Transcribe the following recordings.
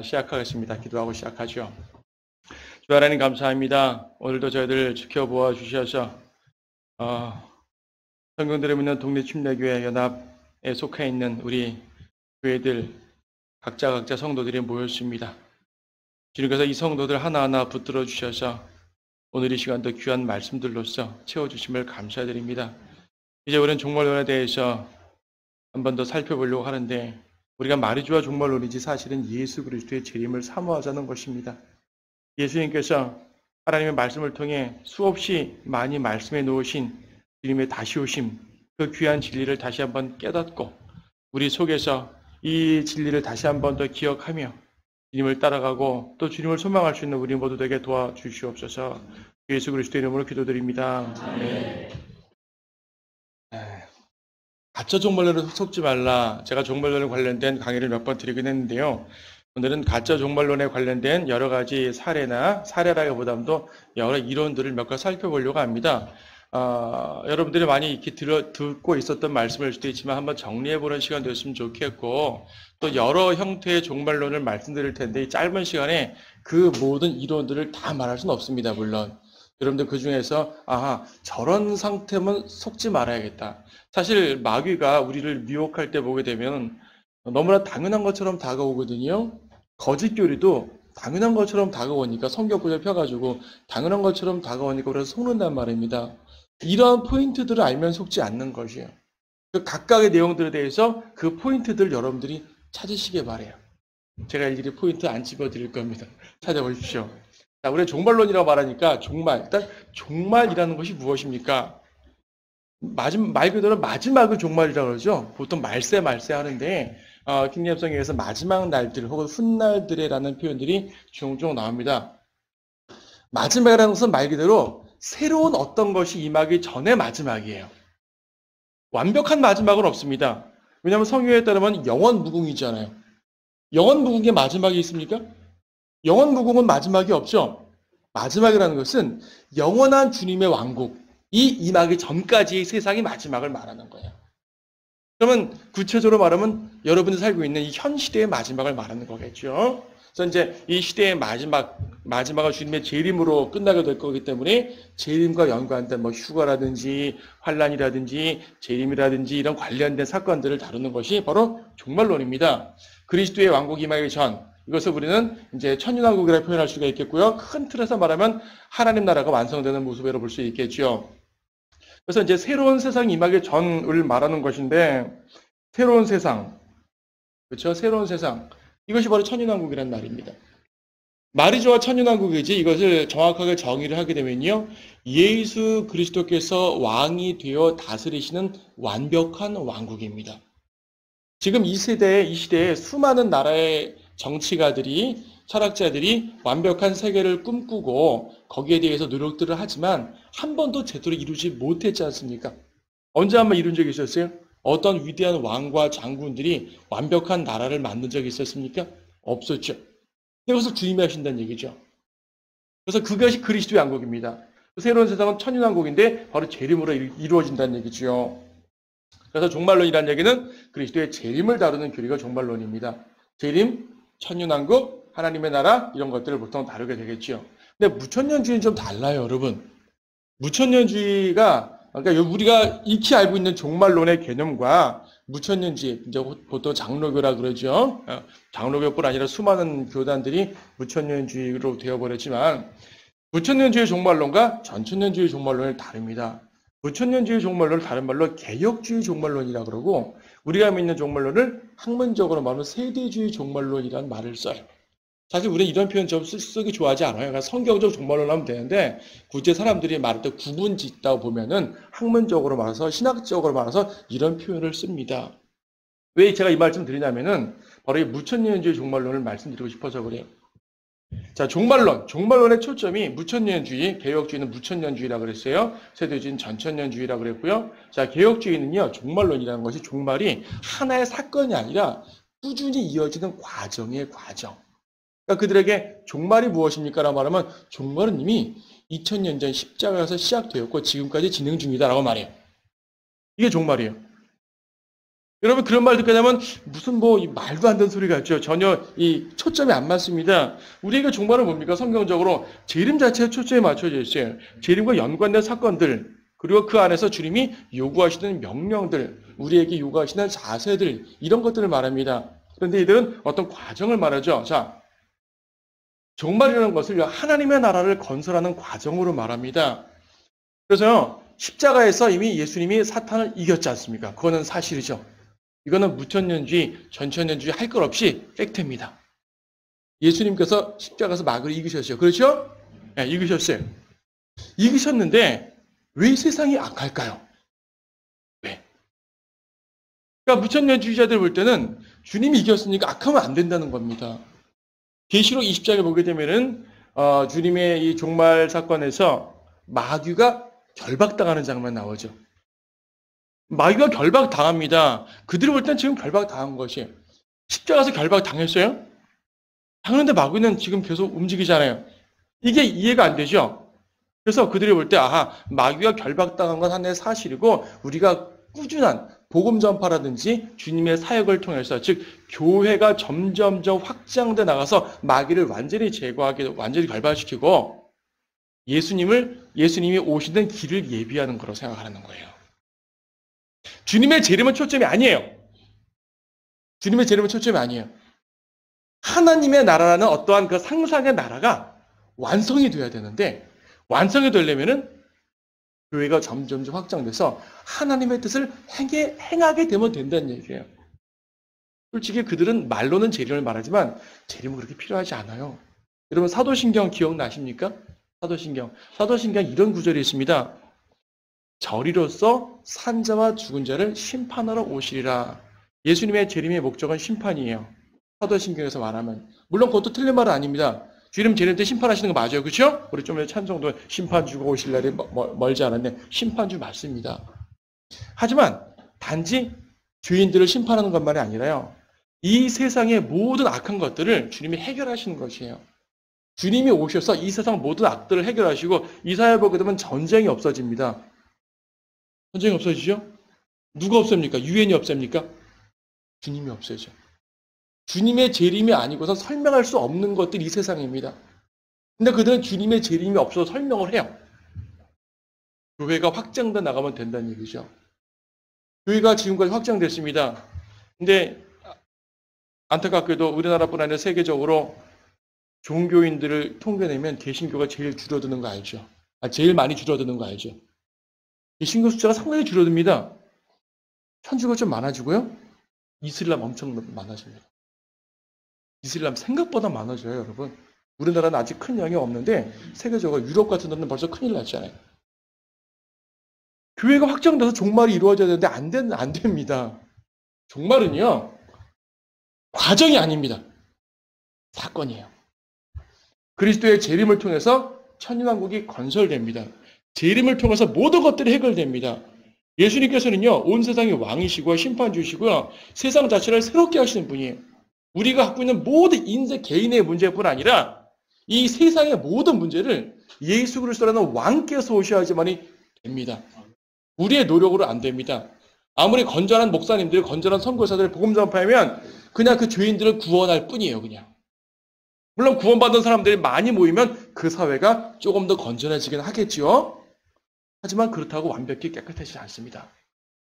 시작하겠습니다. 기도하고 시작하죠. 주 하나님 감사합니다. 오늘도 저희들 지켜보아 주셔서 성경들을 믿는 동네 침례교회 연합에 속해 있는 우리 교회들 각자 성도들이 모였습니다. 주님께서 이 성도들 하나하나 붙들어 주셔서 오늘 이 시간도 귀한 말씀들로서 채워주심을 감사드립니다. 이제 우리는 종말론에 대해서 한 번 더 살펴보려고 하는데 우리가 말이 좋아 종말론이지 사실은 예수 그리스도의 재림을 사모하자는 것입니다. 예수님께서 하나님의 말씀을 통해 수없이 많이 말씀해 놓으신 주님의 다시 오심, 그 귀한 진리를 다시 한번 깨닫고 우리 속에서 이 진리를 다시 한번 더 기억하며 주님을 따라가고 또 주님을 소망할 수 있는 우리 모두 되게 도와주시옵소서. 예수 그리스도의 이름으로 기도드립니다. 아멘. 가짜 종말론에 속지 말라. 제가 종말론에 관련된 강의를 몇 번 드리긴 했는데요. 오늘은 가짜 종말론에 관련된 여러 가지 사례라기보다도 여러 이론들을 몇 가지 살펴보려고 합니다. 여러분들이 많이 이렇게 듣고 있었던 말씀일 수도 있지만 한번 정리해보는 시간 되었으면 좋겠고 또 여러 형태의 종말론을 말씀드릴 텐데 이 짧은 시간에 그 모든 이론들을 다 말할 수는 없습니다. 물론. 여러분들 그 중에서 저런 상태면 속지 말아야겠다. 사실 마귀가 우리를 미혹할 때 보게 되면 너무나 당연한 것처럼 다가오거든요. 거짓 교리도 당연한 것처럼 다가오니까 성경구절 펴가지고 당연한 것처럼 다가오니까 우리가 속는단 말입니다. 이러한 포인트들을 알면 속지 않는 것이에요. 그 각각의 내용들에 대해서 그 포인트들 여러분들이 찾으시길 바래요. 제가 일일이 포인트 안 집어드릴 겁니다. 찾아보십시오. 자, 우리 종말론이라고 말하니까 일단 종말이라는 것이 무엇입니까? 말 그대로 마지막을 종말이라고 그러죠. 보통 말세 하는데 킹제임스성경에서 마지막 날들 혹은 훗날들이라는 표현들이 종종 나옵니다. 마지막이라는 것은 말 그대로 새로운 어떤 것이 임하기 전의 마지막이에요. 완벽한 마지막은 없습니다. 왜냐하면 성경에 따르면 영원 무궁이잖아요. 영원 무궁의 마지막이 있습니까? 영원 무궁은 마지막이 없죠. 마지막이라는 것은 영원한 주님의 왕국이 임하기 전까지의 세상의 마지막을 말하는 거예요. 그러면 구체적으로 말하면 여러분이 살고 있는 이 현 시대의 마지막을 말하는 거겠죠. 그래서 이제 이 시대의 마지막은 주님의 재림으로 끝나게 될 거기 때문에 재림과 연관된 휴가라든지 환란이라든지 재림이라든지 이런 관련된 사건들을 다루는 것이 바로 종말론입니다. 그리스도의 왕국이 임하기 전 이것을 우리는 이제 천년왕국이라고 표현할 수가 있겠고요. 큰 틀에서 말하면 하나님 나라가 완성되는 모습으로 볼 수 있겠죠. 그래서 이제 새로운 세상이 임하기 전을 말하는 것인데 새로운 세상, 그렇죠? 새로운 세상. 이것이 바로 천년왕국이라는 말입니다. 말이 좋아 천년왕국이지 이것을 정확하게 정의를 하게 되면요. 예수 그리스도께서 왕이 되어 다스리시는 완벽한 왕국입니다. 지금 이 시대에 수많은 나라의 정치가들이 철학자들이 완벽한 세계를 꿈꾸고 거기에 대해서 노력들을 하지만 한 번도 제대로 이루지 못했지 않습니까? 언제 한번 이룬 적이 있었어요? 어떤 위대한 왕과 장군들이 완벽한 나라를 만든 적이 있었습니까? 없었죠. 그것을 주님이 하신다는 얘기죠. 그래서 그것이 그리스도의 왕국입니다. 새로운 세상은 천년왕국인데 바로 재림으로 이루어진다는 얘기죠. 그래서 종말론이라는 얘기는 그리스도의 재림을 다루는 교리가 종말론입니다. 재림, 천년왕국, 하나님의 나라 이런 것들을 보통 다루게 되겠죠. 근데 무천년주의는 좀 달라요, 여러분. 무천년주의가 그러니까 우리가 익히 알고 있는 종말론의 개념과 무천년주의, 이제 보통 장로교라 그러죠. 장로교뿐 아니라 수많은 교단들이 무천년주의로 되어버렸지만 무천년주의 종말론과 전천년주의 종말론을 다릅니다. 무천년주의 종말론을 다른 말로 개혁주의 종말론이라고 그러고 우리가 믿는 종말론을 학문적으로 말하면 세대주의 종말론이라는 말을 써요. 사실 우리는 이런 표현 좀 쓰기 좋아하지 않아요. 그러니까 성경적 종말론 하면 되는데 굳이 사람들이 말할 때 구분 짓다 보면은 학문적으로 말해서 신학적으로 말해서 이런 표현을 씁니다. 왜 제가 이 말씀 드리냐면은 바로 이 무천년주의 종말론을 말씀드리고 싶어서 그래요. 자, 종말론의 초점이 무천년주의, 개혁주의는 무천년주의라고 그랬어요. 세대주의는 전천년주의라고 그랬고요. 자, 개혁주의는요, 종말론이라는 것이 종말이 하나의 사건이 아니라 꾸준히 이어지는 과정의 과정. 그러니까 그들에게 종말이 무엇입니까? 라고 말하면 종말은 이미 2000년 전 십자가에서 시작되었고 지금까지 진행 중이다라고 말해요. 이게 종말이에요. 여러분 그런 말 듣게 되면 무슨 뭐 말도 안 되는 소리 같죠. 전혀 이 초점이 안 맞습니다. 우리에게 종말은 뭡니까? 성경적으로 재림 자체에 초점이 맞춰져 있어요. 재림과 연관된 사건들, 그리고 그 안에서 주님이 요구하시는 명령들, 우리에게 요구하시는 자세들, 이런 것들을 말합니다. 그런데 이들은 어떤 과정을 말하죠. 자, 종말이라는 것을 하나님의 나라를 건설하는 과정으로 말합니다. 그래서 십자가에서 이미 예수님이 사탄을 이겼지 않습니까? 그거는 사실이죠. 이거는 무천년주의, 전천년주의 할 것 없이 팩트입니다. 예수님께서 십자가에서 마귀를 이기셨어요. 그렇죠? 네, 이기셨어요. 이기셨는데 왜 세상이 악할까요? 왜? 그러니까 무천년주의자들 볼 때는 주님이 이겼으니까 악하면 안 된다는 겁니다. 계시록 20장에 보게 되면은 주님의 이 종말 사건에서 마귀가 결박당하는 장면 나오죠. 마귀가 결박당합니다. 그들이 볼 땐 지금 결박당한 것이에요. 십자가에서 결박당했어요? 당했는데 마귀는 지금 계속 움직이잖아요. 이게 이해가 안 되죠? 그래서 그들이 볼 때 아하, 마귀가 결박당한 건 하나의 사실이고 우리가 꾸준한 복음 전파라든지 주님의 사역을 통해서 즉 교회가 점점점 확장돼 나가서 마귀를 완전히 제거하게 완전히 결박시키고 예수님이 오시는 길을 예비하는 거라고 생각하는 거예요. 주님의 재림은 초점이 아니에요. 주님의 재림은 초점이 아니에요. 하나님의 나라라는 어떠한 그 상상의 나라가 완성이 돼야 되는데 완성이 되려면은 교회가 점점 확장돼서 하나님의 뜻을 행하게 되면 된다는 얘기예요. 솔직히 그들은 말로는 재림을 말하지만 재림은 그렇게 필요하지 않아요. 여러분 사도신경 기억나십니까? 사도신경 이런 구절이 있습니다. 저리로서 산자와 죽은 자를 심판하러 오시리라. 예수님의 재림의 목적은 심판이에요. 사도신경에서 말하면. 물론 그것도 틀린 말은 아닙니다. 주님 재림 때 심판하시는 거 맞아요. 그렇죠? 우리 좀 전에 찬송도 심판 주고 오실 날이 멀지 않았네. 심판주 맞습니다. 하지만 단지 죄인들을 심판하는 것만이 아니라요. 이 세상의 모든 악한 것들을 주님이 해결하시는 것이에요. 주님이 오셔서 이 세상 모든 악들을 해결하시고 이사야 보게 되면 전쟁이 없어집니다. 전쟁이 없어지죠? 누가 없습니까? 유엔이 없습니까? 주님이 없어져. 주님의 재림이 아니고서 설명할 수 없는 것들이 이 세상입니다. 근데 그들은 주님의 재림이 없어서 설명을 해요. 교회가 확장돼 나가면 된다는 얘기죠. 교회가 지금까지 확장됐습니다. 근데 안타깝게도 우리나라뿐 아니라 세계적으로 종교인들을 통계내면 개신교가 제일 줄어드는 거 알죠? 제일 많이 줄어드는 거 알죠? 개신교 숫자가 상당히 줄어듭니다. 천주가 좀 많아지고요. 이슬람 엄청 많아집니다. 이슬람 생각보다 많아져요, 여러분. 우리나라는 아직 큰 영향이 없는데 세계적으로 유럽 같은 데는 벌써 큰일 났잖아요. 교회가 확장돼서 종말이 이루어져야 되는데 안 됩니다. 종말은요. 과정이 아닙니다. 사건이에요. 그리스도의 재림을 통해서 천년왕국이 건설됩니다. 재림을 통해서 모든 것들이 해결됩니다. 예수님께서는요. 온 세상의 왕이시고 심판주시고요. 세상 자체를 새롭게 하시는 분이에요. 우리가 갖고 있는 모든 인생 개인의 문제뿐 아니라 이 세상의 모든 문제를 예수 그리스도라는 왕께서 오셔야지만이 됩니다. 우리의 노력으로 안 됩니다. 아무리 건전한 목사님들, 건전한 선교사들 복음 전파하면 그냥 그 죄인들을 구원할 뿐이에요. 그냥. 물론 구원받은 사람들이 많이 모이면 그 사회가 조금 더 건전해지긴 하겠지요. 하지만 그렇다고 완벽히 깨끗하지 않습니다.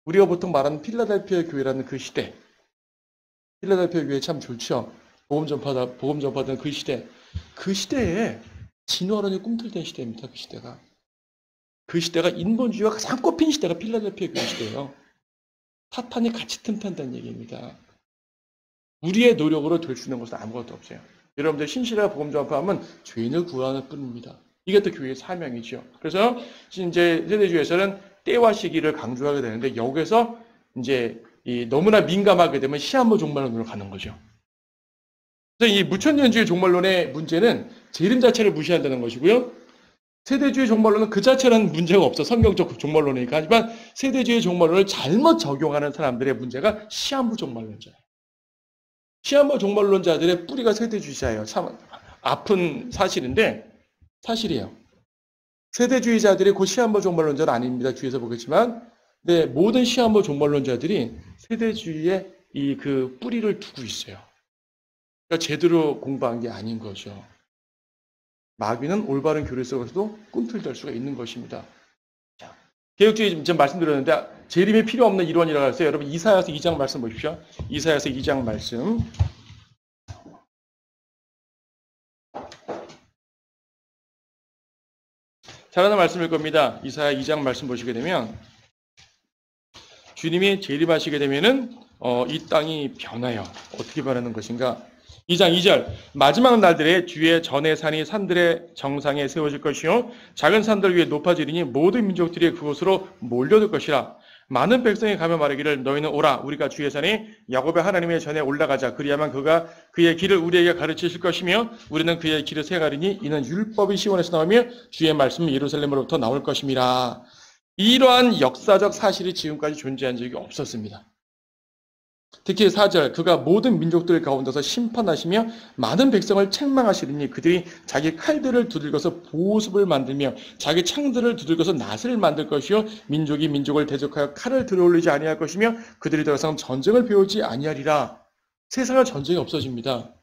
우리가 보통 말하는 필라델피아 교회라는 그 시대. 필라델피아 교회 참 좋죠. 복음 전파하던 그 시대. 그 시대에 진화론이 꿈틀댄 시대입니다. 그 시대가. 그 시대가 인본주의가 가장 꼽힌 시대가 필라델피아 교회 시대예요. 사탄이 같이 틈탄다는 얘기입니다. 우리의 노력으로 될 수 있는 것은 아무것도 없어요. 여러분들 신실하게 복음 전파하면 죄인을 구하는 뿐입니다. 이게 또 교회의 사명이죠. 그래서 이제 세대주의에서는 때와 시기를 강조하게 되는데 여기서 이제 너무나 민감하게 되면 시한부 종말론으로 가는 거죠. 그래서 이 무천년주의 종말론의 문제는 재림 자체를 무시한다는 것이고요. 세대주의 종말론은 그 자체는 문제가 없어. 성경적 종말론이니까. 하지만 세대주의 종말론을 잘못 적용하는 사람들의 문제가 시한부 종말론자예요. 시한부 종말론자들의 뿌리가 세대주의자예요. 참 아픈 사실인데 사실이에요. 세대주의자들이 곧 시한부 종말론자는 아닙니다. 뒤에서 보겠지만 모든 시한부 종말론자들이 세대주의의 이 그 뿌리를 두고 있어요. 그러니까 제대로 공부한 게 아닌 거죠. 마귀는 올바른 교리 속에서도 꿈틀댈 수가 있는 것입니다. 자, 개혁주의 지금 말씀드렸는데 재림이 필요 없는 이론이라고 해서 여러분 이사야서 2장 말씀 보십시오. 이사야서 2장 말씀. 잘하는 말씀일 겁니다. 이사야 2장 말씀 보시게 되면 주님이 재림하시게 되면은 이 땅이 변해요. 어떻게 변하는 것인가? 2장 2절 마지막 날들에 주의 전의 산이 산들의 정상에 세워질 것이요 작은 산들 위에 높아지리니 모든 민족들이 그곳으로 몰려들 것이라. 많은 백성이 가며 말하기를 너희는 오라 우리가 주의 산에 야곱의 하나님의 전에 올라가자. 그리하면 그가 그의 길을 우리에게 가르치실 것이며 우리는 그의 길을 행하리니 이는 율법이 시온에서 나오며 주의 말씀이 예루살렘으로부터 나올 것임이라. 이러한 역사적 사실이 지금까지 존재한 적이 없었습니다. 특히 4절 그가 모든 민족들 가운데서 심판하시며 많은 백성을 책망하시리니 그들이 자기 칼들을 두들겨서 보습을 만들며 자기 창들을 두들겨서 낫을 만들 것이요 민족이 민족을 대적하여 칼을 들어올리지 아니할 것이며 그들이 더 이상 전쟁을 배우지 아니하리라. 세상에 전쟁이 없어집니다.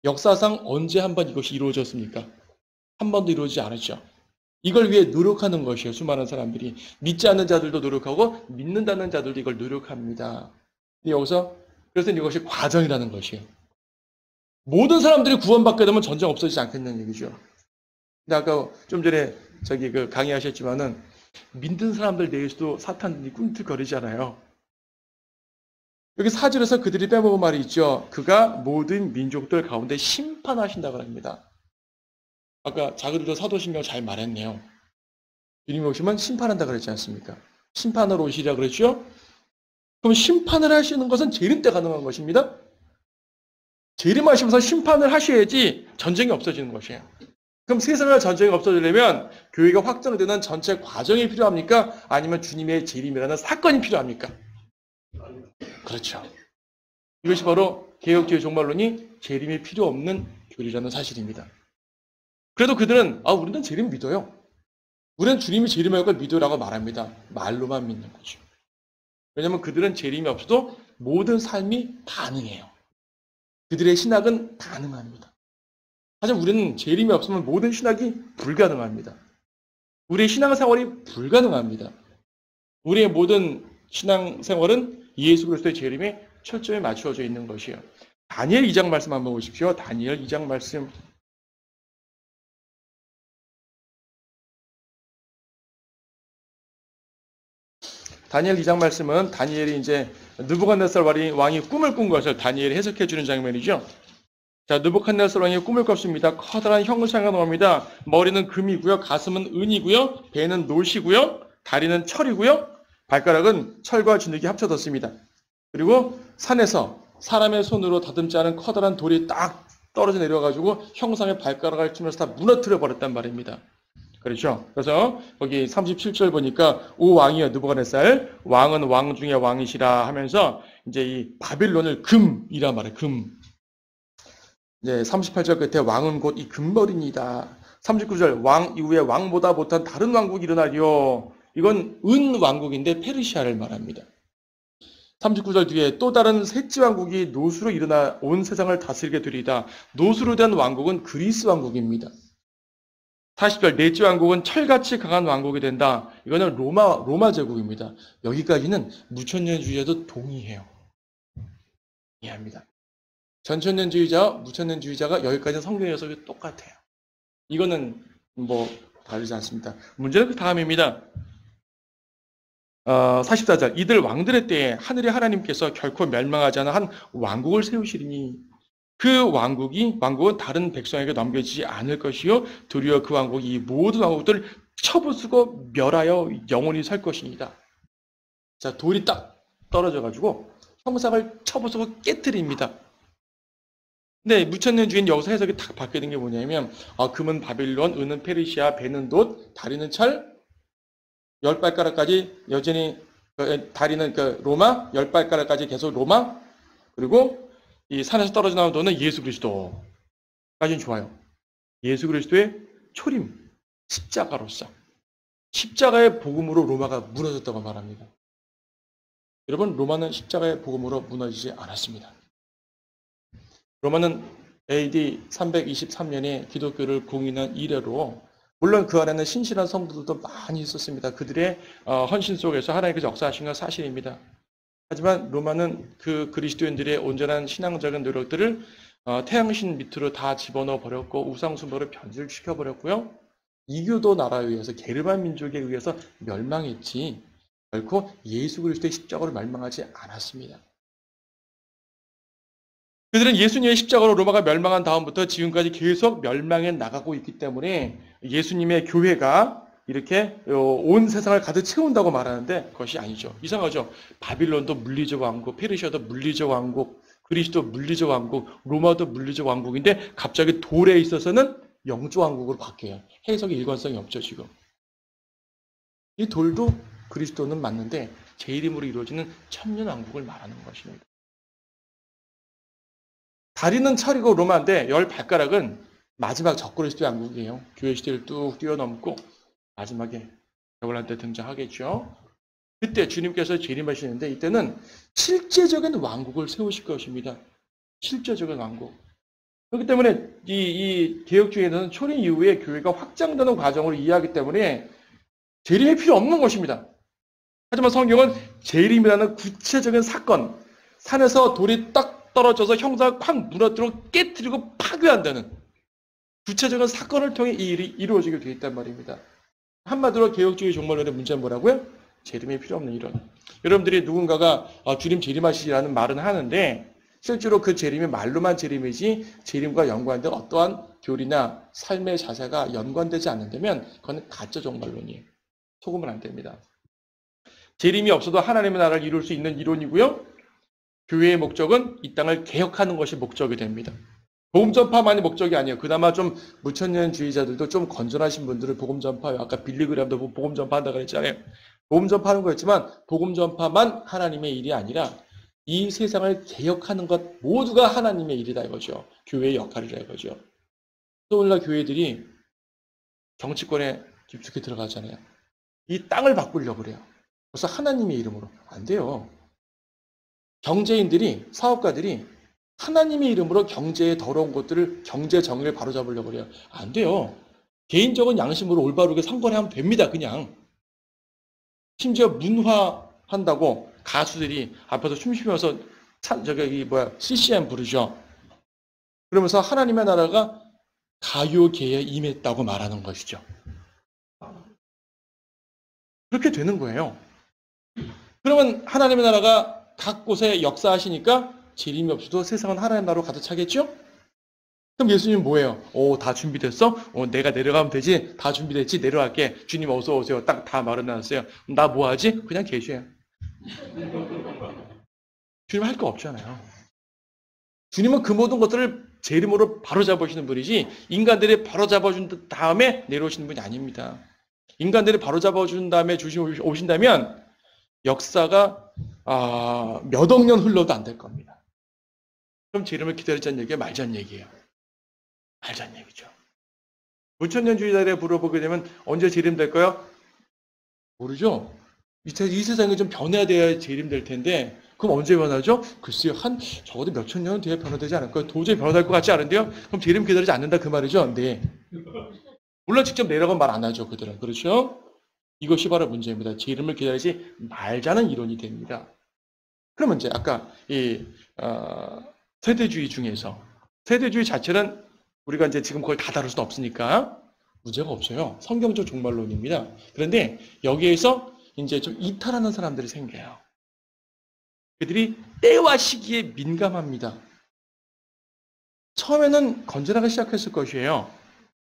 역사상 언제 한번 이것이 이루어졌습니까? 한 번도 이루어지지 않았죠. 이걸 위해 노력하는 것이에요. 수많은 사람들이 믿지 않는 자들도 노력하고 믿는다는 자들도 이걸 노력합니다. 여기서 그래서 이것이 과정이라는 것이에요. 모든 사람들이 구원받게 되면 전쟁 없어지지 않겠다는 얘기죠. 근데 아까 좀 전에 그 강의하셨지만은 믿는 사람들 내에서도 사탄이 꿈틀거리잖아요. 여기 4절에서 그들이 빼먹은 말이 있죠. 그가 모든 민족들 가운데 심판하신다고 합니다. 아까 자그들도 사도신경 잘 말했네요. 주님이 오시면 심판한다 그랬지 않습니까? 심판하러 오시라 그랬죠? 그럼 심판을 하시는 것은 재림 때 가능한 것입니다. 재림하시면서 심판을 하셔야지 전쟁이 없어지는 것이에요. 그럼 세상에 전쟁이 없어지려면 교회가 확장되는 전체 과정이 필요합니까? 아니면 주님의 재림이라는 사건이 필요합니까? 그렇죠. 이것이 바로 개혁주의 종말론이 재림이 필요 없는 교리라는 사실입니다. 그래도 그들은 우리는 재림 믿어요. 우리는 주님이 재림할 걸 믿으라고 말합니다. 말로만 믿는 거죠. 왜냐하면 그들은 재림이 없어도 모든 삶이 가능해요. 그들의 신학은 가능합니다. 하지만 우리는 재림이 없으면 모든 신학이 불가능합니다. 우리의 신앙생활이 불가능합니다. 우리의 모든 신앙생활은 예수 그리스도의 재림에 철저히 맞추어져 있는 것이에요. 다니엘 2장 말씀 한번 보십시오. 다니엘 2장 말씀. 다니엘 2장 말씀은 다니엘이 이제 느부갓네살 왕이 꿈을 꾼 것을 다니엘이 해석해 주는 장면이죠. 자, 느부갓네살 왕이 꿈을 꿨습니다. 커다란 형상이 나옵니다. 머리는 금이고요. 가슴은 은이고요. 배는 노시고요. 다리는 철이고요. 발가락은 철과 진흙이 합쳐졌습니다. 그리고 산에서 사람의 손으로 다듬지 않은 커다란 돌이 딱 떨어져 내려가지고 형상의 발가락을 치면서 다 무너뜨려 버렸단 말입니다. 그렇죠. 그래서 거기 37절 보니까 오 왕이여 느부갓네살 왕은 왕 중에 왕이시라 하면서 이제 이 바빌론을 금이라 말해. 금. 이제 38절 끝에 왕은 곧 이 금벌입니다. 39절 왕 이후에 왕보다 못한 다른 왕국이 일어나리요. 이건 은 왕국인데 페르시아를 말합니다. 39절 뒤에 또 다른 셋째 왕국이 노수로 일어나 온 세상을 다스리게 되리이다. 노수로 된 왕국은 그리스 왕국입니다. 40절 넷째 왕국은 철같이 강한 왕국이 된다. 이거는 로마 제국입니다. 여기까지는 무천년주의자도 동의해요. 이해합니다. 전천년주의자와 무천년주의자가 여기까지는 성경 해석이 똑같아요. 이거는 뭐 다르지 않습니다. 문제는 그 다음입니다. 44절 이들 왕들의 때에 하늘의 하나님께서 결코 멸망하지 않은 한 왕국을 세우시리니 그 왕국은 다른 백성에게 넘겨지지 않을 것이요 도리어 그 왕국이 이 모든 왕국들을 쳐부수고 멸하여 영원히 살 것입니다. 자, 돌이 딱 떨어져가지고 형상을 쳐부수고 깨뜨립니다. 근데 무천년주의는 여기서 해석이 딱 바뀌게 된 게 뭐냐면 금은 바빌론, 은은 페르시아, 배는 돛, 다리는 철, 10발가락까지 여전히 다리는 로마, 10발가락까지 계속 로마, 그리고 이 산에서 떨어져 나온 돈은 예수 그리스도까지는 좋아요. 예수 그리스도의 초림, 십자가로서 십자가의 복음으로 로마가 무너졌다고 말합니다. 여러분, 로마는 십자가의 복음으로 무너지지 않았습니다. 로마는 AD 323년에 기독교를 공인한 이래로 물론 그 안에는 신실한 성도들도 많이 있었습니다. 그들의 헌신 속에서 하나님께서 역사하신 건 사실입니다. 하지만 로마는 그 그리스도인들의 온전한 신앙적인 노력들을 태양신 밑으로 다 집어넣어 버렸고 우상숭배로 변질시켜 버렸고요. 이교도 나라에 의해서 게르만 민족에 의해서 멸망했지 결코 예수 그리스도의 십자가로 멸망하지 않았습니다. 그들은 예수님의 십자가로 로마가 멸망한 다음부터 지금까지 계속 멸망해 나가고 있기 때문에 예수님의 교회가 이렇게 온 세상을 가득 채운다고 말하는데 그것이 아니죠. 이상하죠. 바빌론도 물리적 왕국, 페르시아도 물리적 왕국, 그리스도 물리적 왕국, 로마도 물리적 왕국인데 갑자기 돌에 있어서는 영적 왕국으로 바뀌어요. 해석의 일관성이 없죠, 지금. 이 돌도 그리스도는 맞는데 제 이름으로 이루어지는 천년 왕국을 말하는 것입니다. 다리는 차리고 로마인데 열 발가락은 마지막 적그리스도 왕국이에요. 교회 시대를 뚝 뛰어넘고 마지막에 겨울날 때 등장하겠죠. 그때 주님께서 재림하시는데 이때는 실제적인 왕국을 세우실 것입니다. 실제적인 왕국. 그렇기 때문에 이 개혁주의에서는 초림 이후에 교회가 확장되는 과정을 이해하기 때문에 재림이 필요 없는 것입니다. 하지만 성경은 재림이라는 구체적인 사건, 산에서 돌이 딱 떨어져서 형상을 콱 무너뜨리고 깨뜨리고 파괴한다는 구체적인 사건을 통해 이 일이 이루어지게 되어 있단 말입니다. 한마디로 개혁주의 종말론의 문제는 뭐라고요? 재림이 필요 없는 이론. 여러분들이 누군가가 주님 재림하시라는 말은 하는데 실제로 그 재림이 말로만 재림이지 재림과 연관된 어떠한 교리나 삶의 자세가 연관되지 않는다면 그건 가짜 종말론이에요. 속으면 안 됩니다. 재림이 없어도 하나님의 나라를 이룰 수 있는 이론이고요. 교회의 목적은 이 땅을 개혁하는 것이 목적이 됩니다. 복음 전파만이 목적이 아니에요. 그나마 좀 무천년주의자들도 좀 건전하신 분들은 복음 전파, 아까 빌리그램도 복음 전파한다고 그랬잖아요. 복음 전파하는 거였지만 복음 전파만 하나님의 일이 아니라 이 세상을 개혁하는 것 모두가 하나님의 일이다 이거죠. 교회의 역할이다 이거죠. 또 오늘날 교회들이 정치권에 깊숙이 들어가잖아요. 이 땅을 바꾸려고 그래요. 그래서 하나님의 이름으로. 안 돼요. 경제인들이, 사업가들이 하나님의 이름으로 경제의 더러운 것들을, 경제 정의를 바로잡으려고 그래요. 안 돼요. 개인적인 양심으로 올바르게 선거하면 됩니다. 그냥. 심지어 문화한다고 가수들이 앞에서 춤 추면서 CCM 부르죠. 그러면서 하나님의 나라가 가요계에 임했다고 말하는 것이죠. 그렇게 되는 거예요. 그러면 하나님의 나라가 각 곳에 역사하시니까 재림이 없어도 세상은 하나님의 나라로 가득 차겠죠? 그럼 예수님은 뭐예요? 다 준비됐어? 내가 내려가면 되지? 다 준비됐지? 내려갈게. 주님 어서 오세요. 딱 다 마련해놨어요. 나 뭐하지? 그냥 계셔요. 주님 할 거 없잖아요. 주님은 그 모든 것들을 제 이름으로 바로잡으시는 분이지 인간들이 바로잡아준 다음에 내려오시는 분이 아닙니다. 인간들이 바로잡아준 다음에 오신다면 역사가 몇 억 년 흘러도 안 될 겁니다. 그럼 제 이름을 기다리자는 얘기가 말지 않는 얘기예요. 말지 않는 얘기죠. 무천년주의자들에 물어보게 되면 언제 재림될까요? 모르죠. 이 세상이 좀 변화돼야 재림될 텐데 그럼 언제 변하죠? 글쎄요. 적어도 몇천 년은 뒤에 변화되지 않을까요? 도저히 변화될 것 같지 않은데요? 그럼 재림 기다리지 않는다 그 말이죠? 네. 물론 직접 내려가면 말 안 하죠. 그들은. 그렇죠? 이것이 바로 문제입니다. 재림을 기다리지 말자는 이론이 됩니다. 그러면 이제 아까 이 세대주의 중에서 세대주의 자체는 우리가 이제 지금 그걸 다 다룰 수는 없으니까 문제가 없어요. 성경적 종말론입니다. 그런데 여기에서 이제 좀 이탈하는 사람들이 생겨요. 그들이 때와 시기에 민감합니다. 처음에는 건전하게 시작했을 것이에요.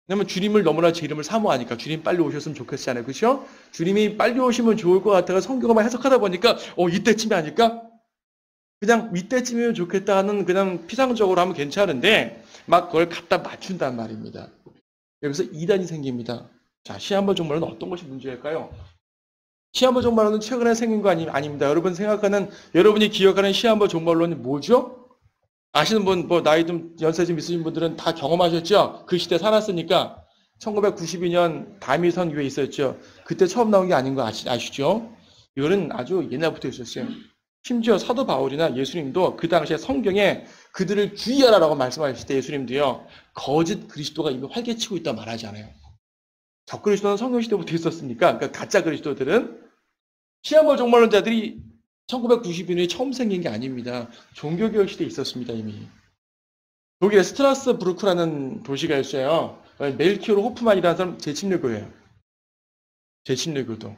왜냐면 주님을 너무나 제 이름을 사모하니까 주님 빨리 오셨으면 좋겠잖아요. 그렇죠? 주님이 빨리 오시면 좋을 것 같아서 성경을 막 해석하다 보니까 이때쯤이 아닐까? 그냥 이때쯤이면 좋겠다 하는 그냥 피상적으로 하면 괜찮은데 막 그걸 갖다 맞춘단 말입니다. 여기서 이단이 생깁니다. 자, 시한부 종말은 어떤 것이 문제일까요? 시한부 종말론은 최근에 생긴 거 아닙니다. 여러분이 기억하는 시한부 종말론이 뭐죠? 아시는 분, 나이 좀, 연세 좀 있으신 분들은 다 경험하셨죠? 그 시대 살았으니까. 1992년 다미선 교회 있었죠? 그때 처음 나온 게 아닌 거 아시죠? 이거는 아주 옛날부터 있었어요. 심지어 사도 바울이나 예수님도 그 당시에 성경에 그들을 주의하라라고 말씀하실 때 예수님도요, 거짓 그리스도가 이미 활개치고 있다 말하지 않아요. 적그리스도는 성경시대부터 있었으니까, 그러니까 가짜 그리스도들은 시한부 종말론자들이 1992년에 처음 생긴 게 아닙니다. 종교개혁 시대에 있었습니다, 이미. 독일의 스트라스부르크라는 도시가 있어요. 멜키오르 호프만이라는 사람 제7류교예요. 제7류교도.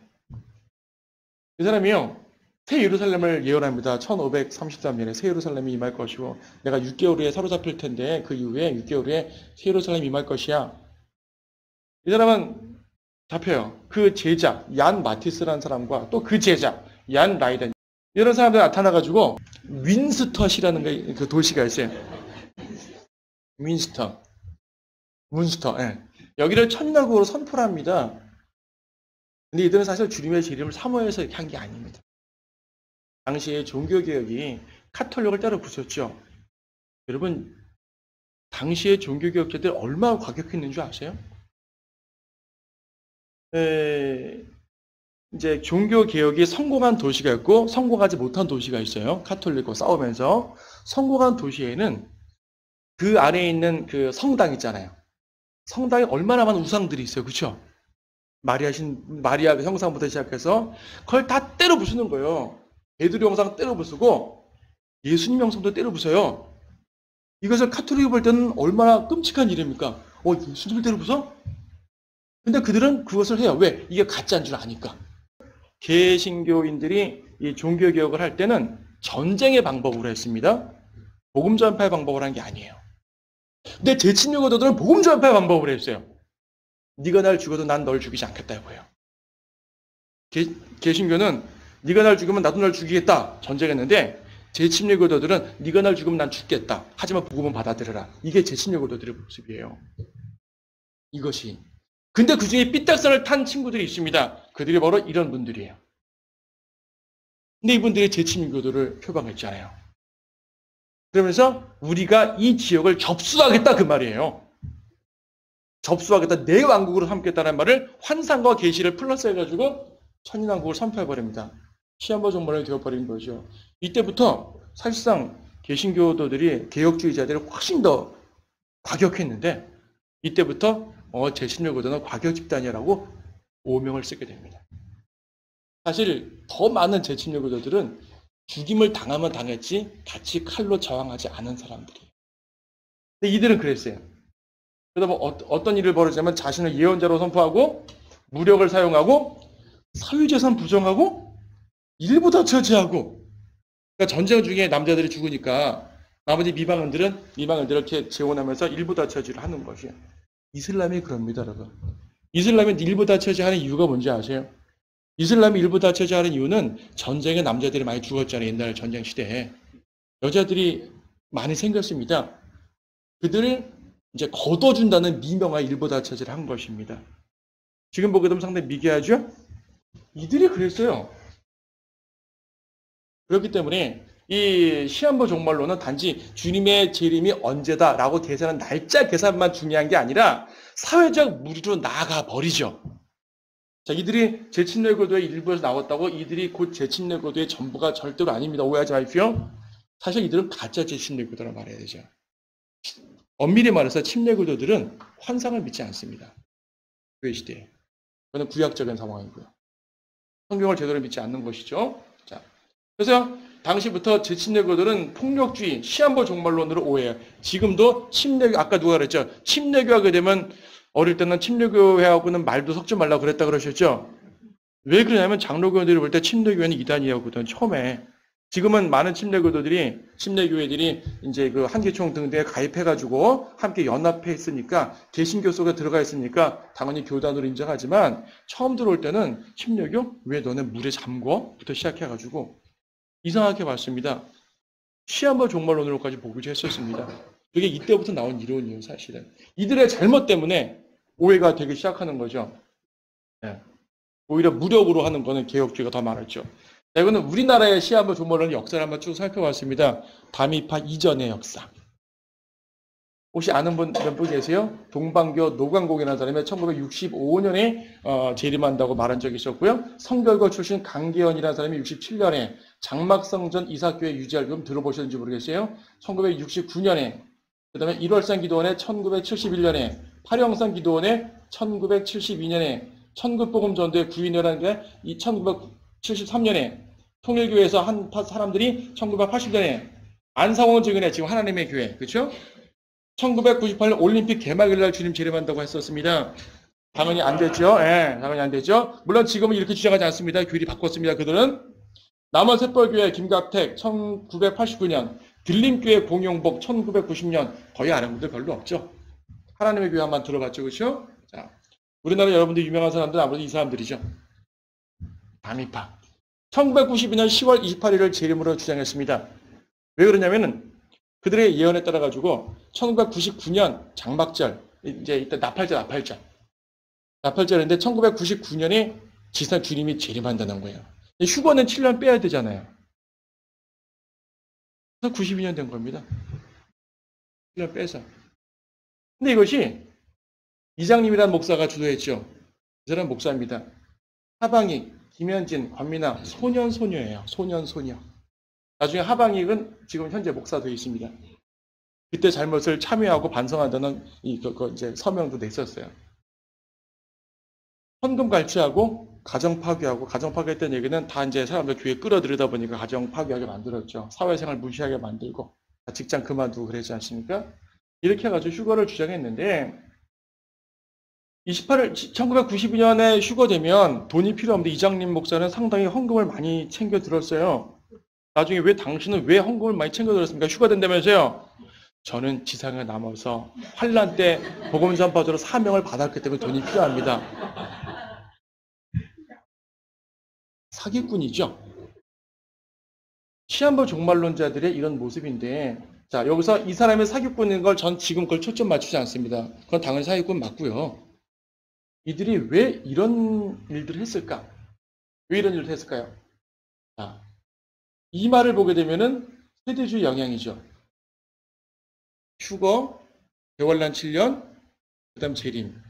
이 사람이요, 새 예루살렘을 예언합니다. 1533년에 새 예루살렘이 임할 것이고 내가 6개월 후에 사로잡힐 텐데 그 이후에 6개월 후에 새 예루살렘이 임할 것이야. 이 사람은 잡혀요. 그 제자 얀 마티스라는 사람과 또 그 제자 얀 라이덴 이런 사람들이 나타나가지고 윈스터시라는 그 도시가 있어요. 윈스터, 문스터. 예. 여기를 천년국으로 선포를 합니다. 근데 이들은 사실 주님의 재림을 사모해서 이렇게 한 게 아닙니다. 당시에 종교개혁이 카톨릭을 따로 부쉈죠. 여러분, 당시에 종교개혁자들 얼마나 과격했는 줄 아세요? 이제 종교개혁이 성공한 도시가 있고 성공하지 못한 도시가 있어요. 카톨릭과 싸우면서. 성공한 도시에는 그 안에 있는 그 성당 있잖아요. 성당에 얼마나 많은 우상들이 있어요. 그렇죠? 마리아 형상부터 시작해서 그걸 다 때려 부수는 거예요. 베드로 형상 때려 부수고 예수님 형상도 때려 부숴요. 이것을 카톨릭이 볼 때는 얼마나 끔찍한 일입니까? 예수님을 때려 부숴? 근데 그들은 그것을 해요. 왜? 이게 가짜인 줄 아니까. 개신교인들이 이 종교개혁을 할 때는 전쟁의 방법으로 했습니다. 복음 전파의 방법으로 한 게 아니에요. 근데 제7류교도들은 복음 전파의 방법으로 했어요. 네가 날 죽여도 난 널 죽이지 않겠다 이거예요. 개신교는 네가 날 죽이면 나도 날 죽이겠다 전쟁했는데 제7류교도들은 네가 날 죽이면 난 죽겠다. 하지만 복음은 받아들여라. 이게 제7류교도들의 모습이에요. 이것이. 근데 그 중에 삐딱선을 탄 친구들이 있습니다. 그들이 바로 이런 분들이에요. 근데 이분들이 제7류교도를 표방했잖아요. 그러면서 우리가 이 지역을 접수하겠다 그 말이에요. 접수하겠다. 내 왕국으로 삼겠다는 말을 환상과 계시를 플러스 해가지고 천인왕국을 선포해버립니다. 시한부 종말론이 되어버린 거죠. 이때부터 사실상 개신교도들이 개혁주의자들이 훨씬 더 과격했는데 이때부터 제16교도는 과격 집단이라고 오명을 쓰게 됩니다. 사실 더 많은 제16교도들은 죽임을 당하면 당했지 같이 칼로 저항하지 않은 사람들이에요. 근데 이들은 그랬어요. 그러다 뭐 어떤 일을 벌이자면 자신을 예언자로 선포하고 무력을 사용하고 사유재산 부정하고 일부 다 처치하고 그러니까 전쟁 중에 남자들이 죽으니까 나머지 미방인들을 이렇게 재혼하면서 일부 다 처치를 하는 것이에요. 이슬람이 그럽니다, 여러분. 이슬람이 일부 다 처치하는 이유가 뭔지 아세요? 이슬람이 일부 다 처치하는 이유는 전쟁에 남자들이 많이 죽었잖아요. 옛날 전쟁 시대에. 여자들이 많이 생겼습니다. 그들을 이제 걷어준다는 미명화 일부 다 처치를 한 것입니다. 지금 보게 되면 상당히 미개하죠? 이들이 그랬어요. 그렇기 때문에 이 시한부 종말론은 단지 주님의 재림이 언제다라고 계산하는 날짜 계산만 중요한 게 아니라 사회적 무리로 나아가 버리죠. 자, 이들이 제7류교도의 일부에서 나왔다고 이들이 곧 제7류교도의 전부가 절대로 아닙니다. 오해하지 마십시오. 사실 이들은 가짜 제7류교도라고 말해야 되죠. 엄밀히 말해서 침례교도들은 환상을 믿지 않습니다. 교회 시대에. 그건 구약적인 상황이고요. 성경을 제대로 믿지 않는 것이죠. 자, 그래서 당시부터 제7류교도는 폭력주의, 시한부 종말론으로 오해해요. 지금도 침례교, 아까 누가 그랬죠? 침례교하게 되면 어릴 때는 침례교회하고는 말도 섞지 말라고 그랬다 그러셨죠? 왜 그러냐면 장로교들이 볼 때 침례교회는 이단이었거든, 처음에. 지금은 많은 침례교회들이 이제 그 한계총 등등에 가입해가지고 함께 연합해 있으니까, 개신교 속에 들어가 있으니까 당연히 교단으로 인정하지만 처음 들어올 때는 침례교? 왜 너네 물에 잠궈? 부터 시작해가지고 이상하게 봤습니다. 시한부 종말론으로까지 보기도 했었습니다. 그게 이때부터 나온 이론이에요, 사실은. 이들의 잘못 때문에 오해가 되기 시작하는 거죠. 네. 오히려 무력으로 하는 거는 개혁주의가 더 많았죠. 자, 이거는 우리나라의 시한부 종말론의 역사를 한번 쭉 살펴봤습니다. 다미파 이전의 역사. 혹시 아는 분 몇 분 계세요? 동방교 노광공이라는 사람이 1965년에 재림한다고 말한 적이 있었고요. 성결고 출신 강계현이라는 사람이 67년에 장막성전 이사교회 유지할금 들어보셨는지 모르겠어요. 1969년에 그다음에 1월산 기도원에 1971년에 팔영산 기도원에 1972년에 천국복음전도의 구인회라는 게 1973년에 통일교회에서 한 사람들이 1980년에 안상원 증인회 지금 하나님의 교회 그렇죠? 1998년 올림픽 개막일 날 주님 재림한다고 했었습니다. 당연히 안 됐죠. 예, 당연히 안 됐죠. 물론 지금은 이렇게 주장하지 않습니다. 교일이 바꿨습니다. 그들은 남원셋벌교회 김갑택 1989년, 들림교회 공용복 1990년 거의 아는 분들 별로 없죠. 하나님의 교회 한번 들어봤죠. 그렇죠? 자, 우리나라 여러분들 유명한 사람들은 아무래도 이 사람들이죠. 다미파. 1992년 10월 28일을 재림으로 주장했습니다. 왜 그러냐면은 그들의 예언에 따라 가지고 1999년 장막절 이제 이때 나팔절인데 1999년에 지상 주님이 재림한다는 거예요. 휴거는 7년 빼야 되잖아요. 그래서 92년 된 겁니다. 7년 빼서. 근데 이것이 이장님이라는 목사가 주도했죠. 이 사람 목사입니다. 하방익, 김현진, 권민아 소년예요. 소녀. 나중에 하방익은 지금 현재 목사 되어 있습니다. 그때 잘못을 참여하고 반성한다는 이제 서명도 냈었어요. 헌금 갈취하고 가정 파괴하고 가정 파괴했던 얘기는 다 이제 사람들 교회 끌어들이다 보니까 가정 파괴하게 만들었죠. 사회생활 무시하게 만들고 직장 그만두고 그러지 않습니까? 이렇게 해가지고 휴거를 주장했는데 1992년에 휴거되면 돈이 필요 없는데 이장님 목사는 상당히 헌금을 많이 챙겨 들었어요. 나중에 당신은 왜 헌금을 많이 챙겨 들었습니까? 휴거된다면서요? 저는 지상에 남아서 환란 때 복음 전파자로 사명을 받았기 때문에 돈이 필요합니다. 사기꾼이죠. 시한부 종말론자들의 이런 모습인데, 자 여기서 이 사람의 사기꾼인 걸 전 지금 그걸 초점 맞추지 않습니다. 그건 당연히 사기꾼 맞고요. 이들이 왜 이런 일들을 했을까? 왜 이런 일을 했을까요? 자, 이 말을 보게 되면은 세대주의 영향이죠. 휴거, 대환란 7년, 그 다음 재림.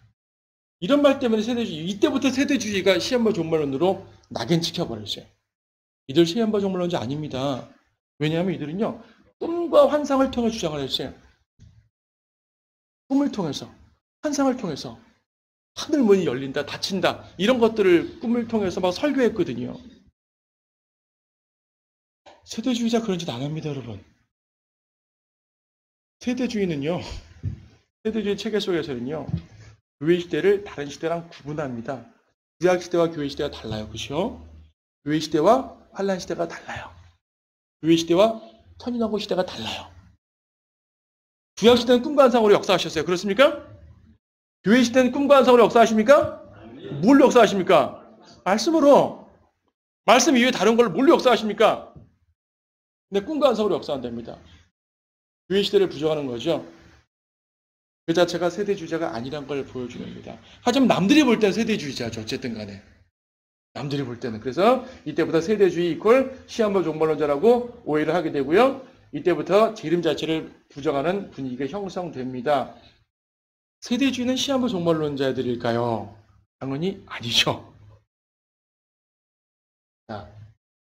이런 말 때문에 이때부터 세대주의가 시한부 종말론으로 낙인찍혀버렸어요. 이들 시한부 종말론자 아닙니다. 왜냐하면 이들은요, 꿈과 환상을 통해 주장을 했어요. 꿈을 통해서, 환상을 통해서, 하늘문이 열린다, 닫힌다, 이런 것들을 꿈을 통해서 막 설교했거든요. 세대주의자 그런 짓 안 합니다, 여러분. 세대주의는요, 세대주의 체계 속에서는요, 교회 시대를 다른 시대랑 구분합니다. 구약 시대와 교회 시대가 달라요. 그렇죠? 교회 시대와 환란 시대가 달라요. 교회 시대와 천인왕국 시대가 달라요. 구약 시대는 꿈과 환상으로 역사하셨어요. 그렇습니까? 교회 시대는 꿈과 환상으로 역사하십니까? 뭘로 역사하십니까? 말씀으로. 말씀 이외에 다른 걸 뭘로 역사하십니까? 근데 꿈과 환상으로 역사한답니다. 교회 시대를 부정하는 거죠. 그 자체가 세대주의자가 아니란 걸 보여주는 겁니다. 하지만 남들이 볼 때는 세대주의자죠. 어쨌든 간에. 남들이 볼 때는. 그래서 이때부터 세대주의 이퀄 시한부 종말론자라고 오해를 하게 되고요. 이때부터 재림 자체를 부정하는 분위기가 형성됩니다. 세대주의는 시한부 종말론자들일까요? 당연히 아니죠. 자,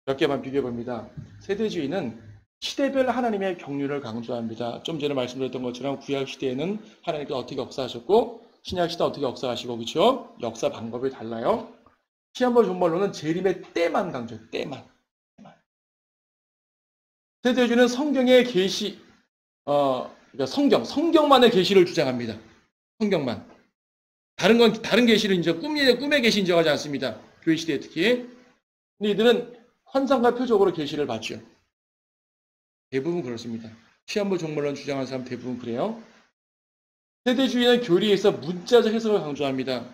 몇 개만 비교해 봅니다. 세대주의는 시대별 하나님의 경륜을 강조합니다. 좀 전에 말씀드렸던 것처럼 구약 시대에는 하나님께서 어떻게 역사하셨고 신약 시대 어떻게 역사하시고 그렇죠? 역사 방법이 달라요. 시한부 종말론은 재림의 때만 강조해요. 때만. 세대주의는 성경의 계시, 그러니까 성경만의 계시를 주장합니다. 성경만. 다른 계시를 꿈의 계시 인정하지 않습니다. 교회 시대에 특히. 근데 이들은 환상과 표적으로 계시를 받죠. 대부분 그렇습니다. 시한부 종말론 주장하는 사람 대부분 그래요. 세대주의는 교리에서 문자적 해석을 강조합니다.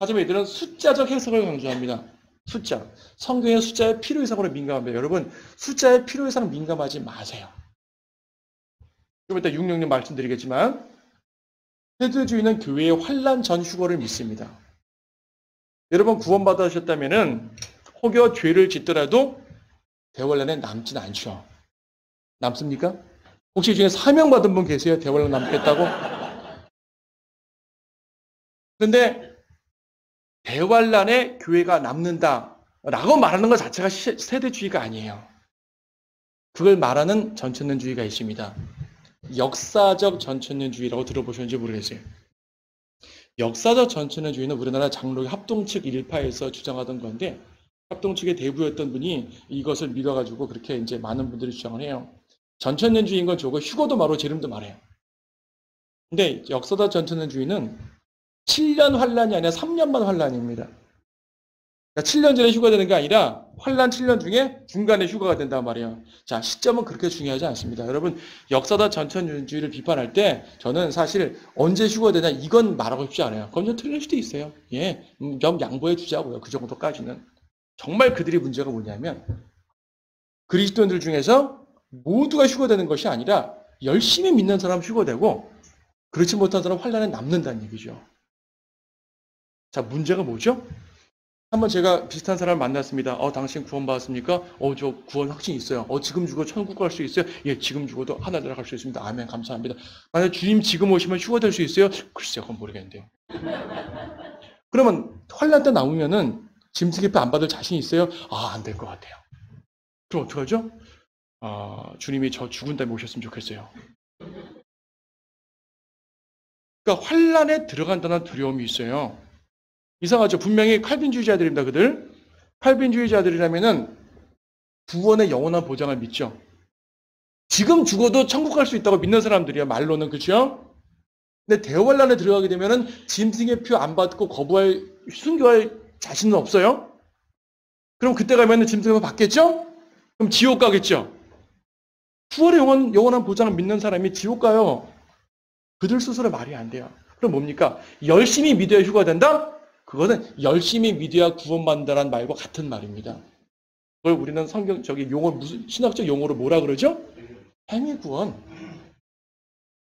하지만 이들은 숫자적 해석을 강조합니다. 숫자. 성경의 숫자의 필요 이상으로 민감합니다. 여러분, 숫자의 필요 이상 민감하지 마세요. 좀 이따 666 말씀드리겠지만 세대주의는 교회의 환란 전 휴거를 믿습니다. 여러분 구원받으셨다면 혹여 죄를 짓더라도 대환란에 남진 않죠. 남습니까? 혹시 중에 사명 받은 분 계세요? 대환란 남겠다고? 그런데 대환란에 교회가 남는다라고 말하는 것 자체가 세대주의가 아니에요. 그걸 말하는 전천년주의가 있습니다. 역사적 전천년주의라고 들어보셨는지 모르겠어요. 역사적 전천년주의는 우리나라 장로교 합동측 일파에서 주장하던 건데, 합동측의 대부였던 분이 이것을 믿어가지고 그렇게 이제 많은 분들이 주장을 해요. 전천년주의인 건 좋고 휴거도 말고 재림도 말해요. 근데 역사적 전천년주의는 7년 환란이 아니라 3년만 환란입니다. 그러니까 7년 전에 휴가되는 게 아니라 환란 7년 중에 중간에 휴가가 된단 말이에요. 자, 시점은 그렇게 중요하지 않습니다. 여러분, 역사적 전천년주의를 비판할 때 저는 사실 언제 휴가되냐 이건 말하고 싶지 않아요. 그건 좀 틀릴 수도 있어요. 예, 좀 양보해 주자고요. 그 정도까지는. 정말 그들의 문제가 뭐냐면 그리스도인들 중에서 모두가 휴가되는 것이 아니라 열심히 믿는 사람 휴가되고 그렇지 못한 사람 환란에 남는다는 얘기죠. 자, 문제가 뭐죠? 한번 제가 비슷한 사람을 만났습니다. 당신 구원 받았습니까? 저 구원 확신이 있어요. 지금 죽어 천국 갈 수 있어요? 예, 지금 죽어도 하늘나라 갈 수 있습니다. 아멘, 감사합니다. 만약 주님 지금 오시면 휴가 될 수 있어요? 글쎄요, 그건 모르겠는데요. 그러면 환란 때 나오면은 짐승의 표 안 받을 자신 있어요? 안 될 것 같아요. 그럼 어떡하죠? 주님이 저 죽은 다음에 오셨으면 좋겠어요. 그러니까 환란에 들어간다는 두려움이 있어요. 이상하죠? 분명히 칼빈주의자들입니다, 그들. 칼빈주의자들이라면은 구원의 영원한 보장을 믿죠. 지금 죽어도 천국 갈 수 있다고 믿는 사람들이야, 말로는. 그렇죠? 근데 대환란에 들어가게 되면은 짐승의 표 안 받고 순교할 자신은 없어요? 그럼 그때 가면은 짐승의 표 받겠죠? 그럼 지옥 가겠죠? 구원의 영원한 보장을 믿는 사람이 지옥 가요. 그들 스스로 말이 안 돼요. 그럼 뭡니까? 열심히 믿어야 휴가 된다? 그거는 열심히 믿어야 구원받는다는 말과 같은 말입니다. 그걸 우리는 무슨 신학적 용어로 뭐라 그러죠? 행위구원.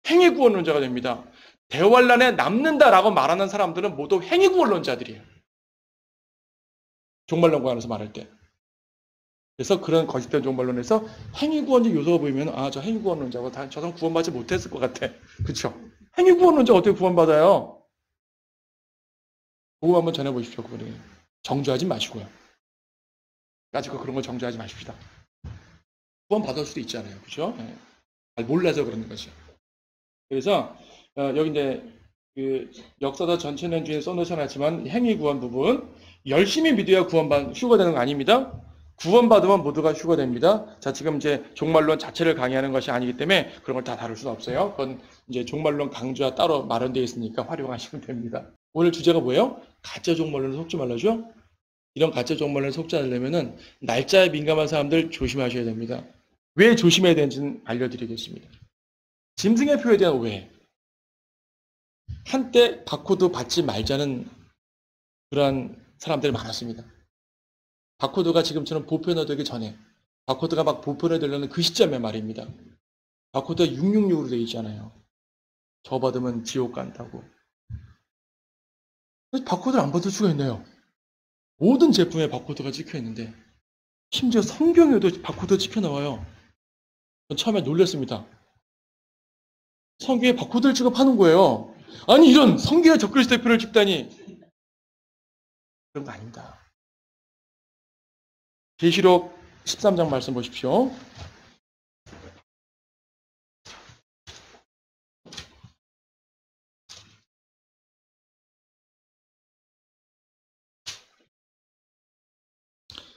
행위구원론자가 됩니다. 대환란에 남는다라고 말하는 사람들은 모두 행위구원론자들이에요. 종말론관에서 말할 때. 그래서 그런 거짓된 종말론에서 행위구원적 요소가 보이면 저 행위구원론자고 저 사람 구원받지 못했을 것 같아. 그렇죠? 행위구원론자가 어떻게 구원받아요? 그거 한번 전해보십시오. 그분에게. 정죄하지 마시고요. 가지고 그런 거 정죄하지 마십시다. 구원받을 수도 있잖아요. 그렇죠? 네. 잘 몰라서 그러는 거죠. 그래서 여기 이제 그 역사다 전체년주에 써놓으셔놨지만 행위구원 부분 열심히 믿어야 휴거되는 거 아닙니다. 구원받으면 모두가 휴거됩니다. 자, 지금 이제 종말론 자체를 강의하는 것이 아니기 때문에 그런 걸 다 다룰 수는 없어요. 그건 이제 종말론 강좌 따로 마련되어 있으니까 활용하시면 됩니다. 오늘 주제가 뭐예요? 가짜 종말론을 속지 말라죠? 이런 가짜 종말론을 속지 않으려면은 날짜에 민감한 사람들 조심하셔야 됩니다. 왜 조심해야 되는지는 알려드리겠습니다. 짐승의 표에 대한 오해. 한때 바코드 받지 말자는 그러한 사람들이 많았습니다. 바코드가 지금처럼 보편화되기 전에 바코드가 막 보편화되려는 그 시점에 말입니다. 바코드가 666으로 되어 있잖아요. 저 받으면 지옥 간다고. 바코드를 안 받을 수가 있나요? 모든 제품에 바코드가 찍혀 있는데 심지어 성경에도 바코드가 찍혀 나와요. 전 처음에 놀랐습니다. 성경에 바코드를 찍어 파는 거예요. 아니 이런 성경에 적그리스도의 표를 찍다니. 그런 거 아닙니다. 계시록 13장 말씀 보십시오.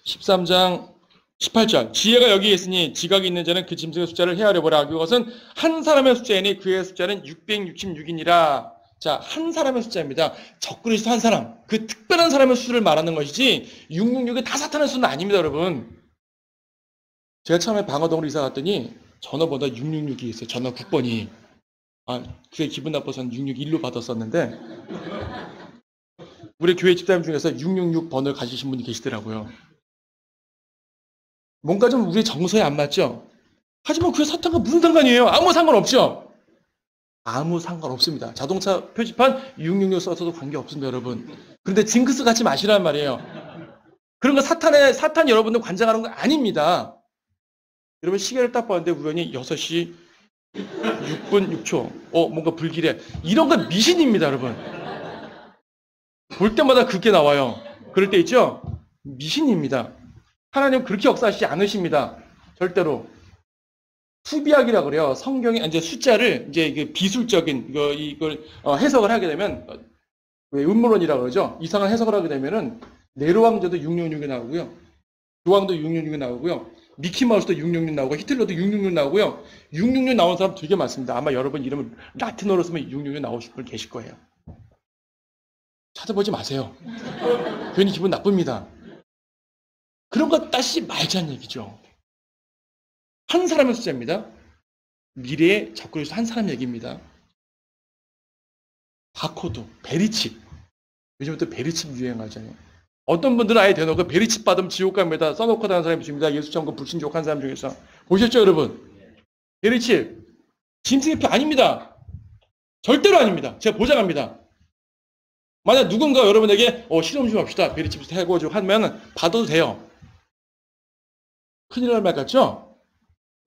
(13장) 18절 지혜가 여기 있으니 지각이 있는 자는 그 짐승의 숫자를 헤아려 보라. 그것은 한 사람의 숫자이니 그의 숫자는 666이니라. 자, 한 사람의 숫자입니다. 적그리스도 한 사람, 그 특별한 사람의 수를 말하는 것이지 666이 다 사탄의 수는 아닙니다, 여러분. 제가 처음에 방어동으로 이사 갔더니 전화보다 666이 있어요. 전화 국번이. 그게 기분 나빠서 661로 받았었는데 우리 교회 집사님 중에서 666번을 가지신 분이 계시더라고요. 뭔가 좀 우리 정서에 안 맞죠? 하지만 그게 사탄과 무슨 상관이에요? 아무 상관없죠? 아무 상관없습니다. 자동차 표지판 666 써서도 관계없습니다, 여러분. 그런데 징크스 갖지 마시란 말이에요. 그런 거 사탄 여러분들 관장하는 거 아닙니다. 여러분 시계를 딱 봤는데 우연히 6시 6분 6초. 뭔가 불길해. 이런 건 미신입니다, 여러분. 볼 때마다 그게 나와요. 그럴 때 있죠? 미신입니다. 하나님은 그렇게 역사하시지 않으십니다. 절대로. 수비학이라 그래요. 성경에 이제 숫자를 이제 이게 비술적인 이걸 해석을 하게 되면 왜 음모론이라 그러죠. 이상한 해석을 하게 되면은 네로 왕조도 666이 나오고요. 교황도 666이 나오고요. 미키마우스도 666 나오고 히틀러도 666 나오고요. 666 나온 사람 되게 많습니다. 아마 여러분 이름을 라틴어로 쓰면 666 나오실 분 계실 거예요. 찾아보지 마세요. 괜히 기분 나쁩니다. 그런 거 따지지 말자는 얘기죠. 한 사람의 숫자입니다. 미래에 접근해서 한 사람 얘기입니다. 바코드, 베리칩. 요즘 또 베리칩 유행하잖아요. 어떤 분들은 아예 대놓고 베리칩 받으면 지옥 갑니다. 써놓고 다는 사람이 있습니다. 예수 참고 불신족한 사람 중에서. 보셨죠, 여러분? 베리칩. 짐승의 표 아닙니다. 절대로 아닙니다. 제가 보장합니다. 만약 누군가 여러분에게 실험 좀 합시다. 베리칩 해고죠 하면 받아도 돼요. 큰일 날 말 같죠?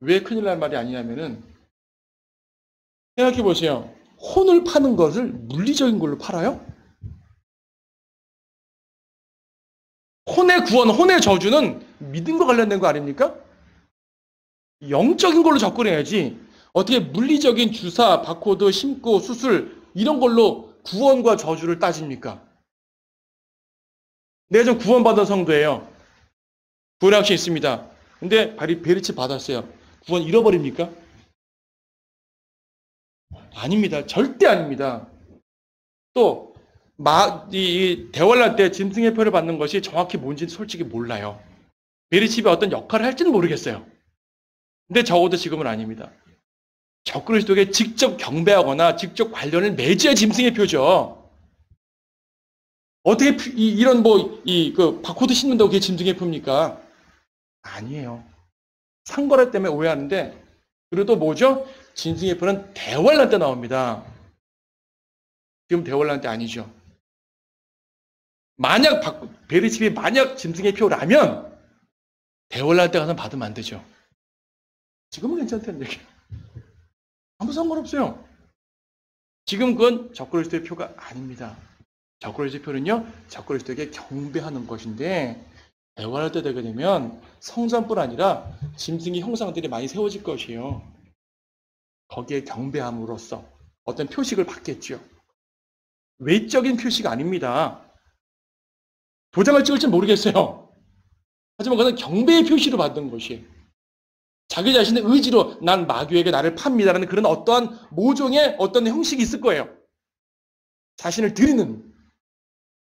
왜 큰일 날 말이 아니냐면은 생각해 보세요. 혼을 파는 것을 물리적인 걸로 팔아요? 혼의 구원, 혼의 저주는 믿음과 관련된 거 아닙니까? 영적인 걸로 접근해야지. 어떻게 물리적인 주사, 바코드, 심고, 수술 이런 걸로 구원과 저주를 따집니까? 내가 좀 구원받은 성도예요. 구원의 확신이 있습니다. 근데 베리칩 받았어요. 구원 잃어버립니까? 아닙니다. 절대 아닙니다. 또 이 대환란 때 짐승의 표를 받는 것이 정확히 뭔지는 솔직히 몰라요. 베리칩이 어떤 역할을 할지는 모르겠어요. 근데 적어도 지금은 아닙니다. 적그리스도에게 직접 경배하거나 직접 관련을 맺어야 짐승의 표죠. 어떻게 이런 바코드 씹는다고 그게 짐승의 표입니까? 아니에요. 상거래 때문에 오해하는데 그래도 뭐죠? 짐승의 표는 대환란 때 나옵니다. 지금 대환란 때 아니죠. 만약 베리칩이 만약 짐승의 표라면 대환란 때 가서 받으면 안 되죠. 지금은 괜찮다는 얘기예요. 아무 상관없어요. 지금 그건 적그리스도의 표가 아닙니다. 적그리스도의 표는요, 적그리스도에게 경배하는 것인데 대환할 때 되게 되면 성전뿐 아니라 짐승의 형상들이 많이 세워질 것이에요. 거기에 경배함으로써 어떤 표식을 받겠죠. 외적인 표시가 아닙니다. 도장을 찍을지 모르겠어요. 하지만 그것은 경배의 표시로 받는 것이에요. 자기 자신의 의지로 난 마귀에게 나를 팝니다라는 그런 어떠한 모종의 어떤 형식이 있을 거예요. 자신을 드리는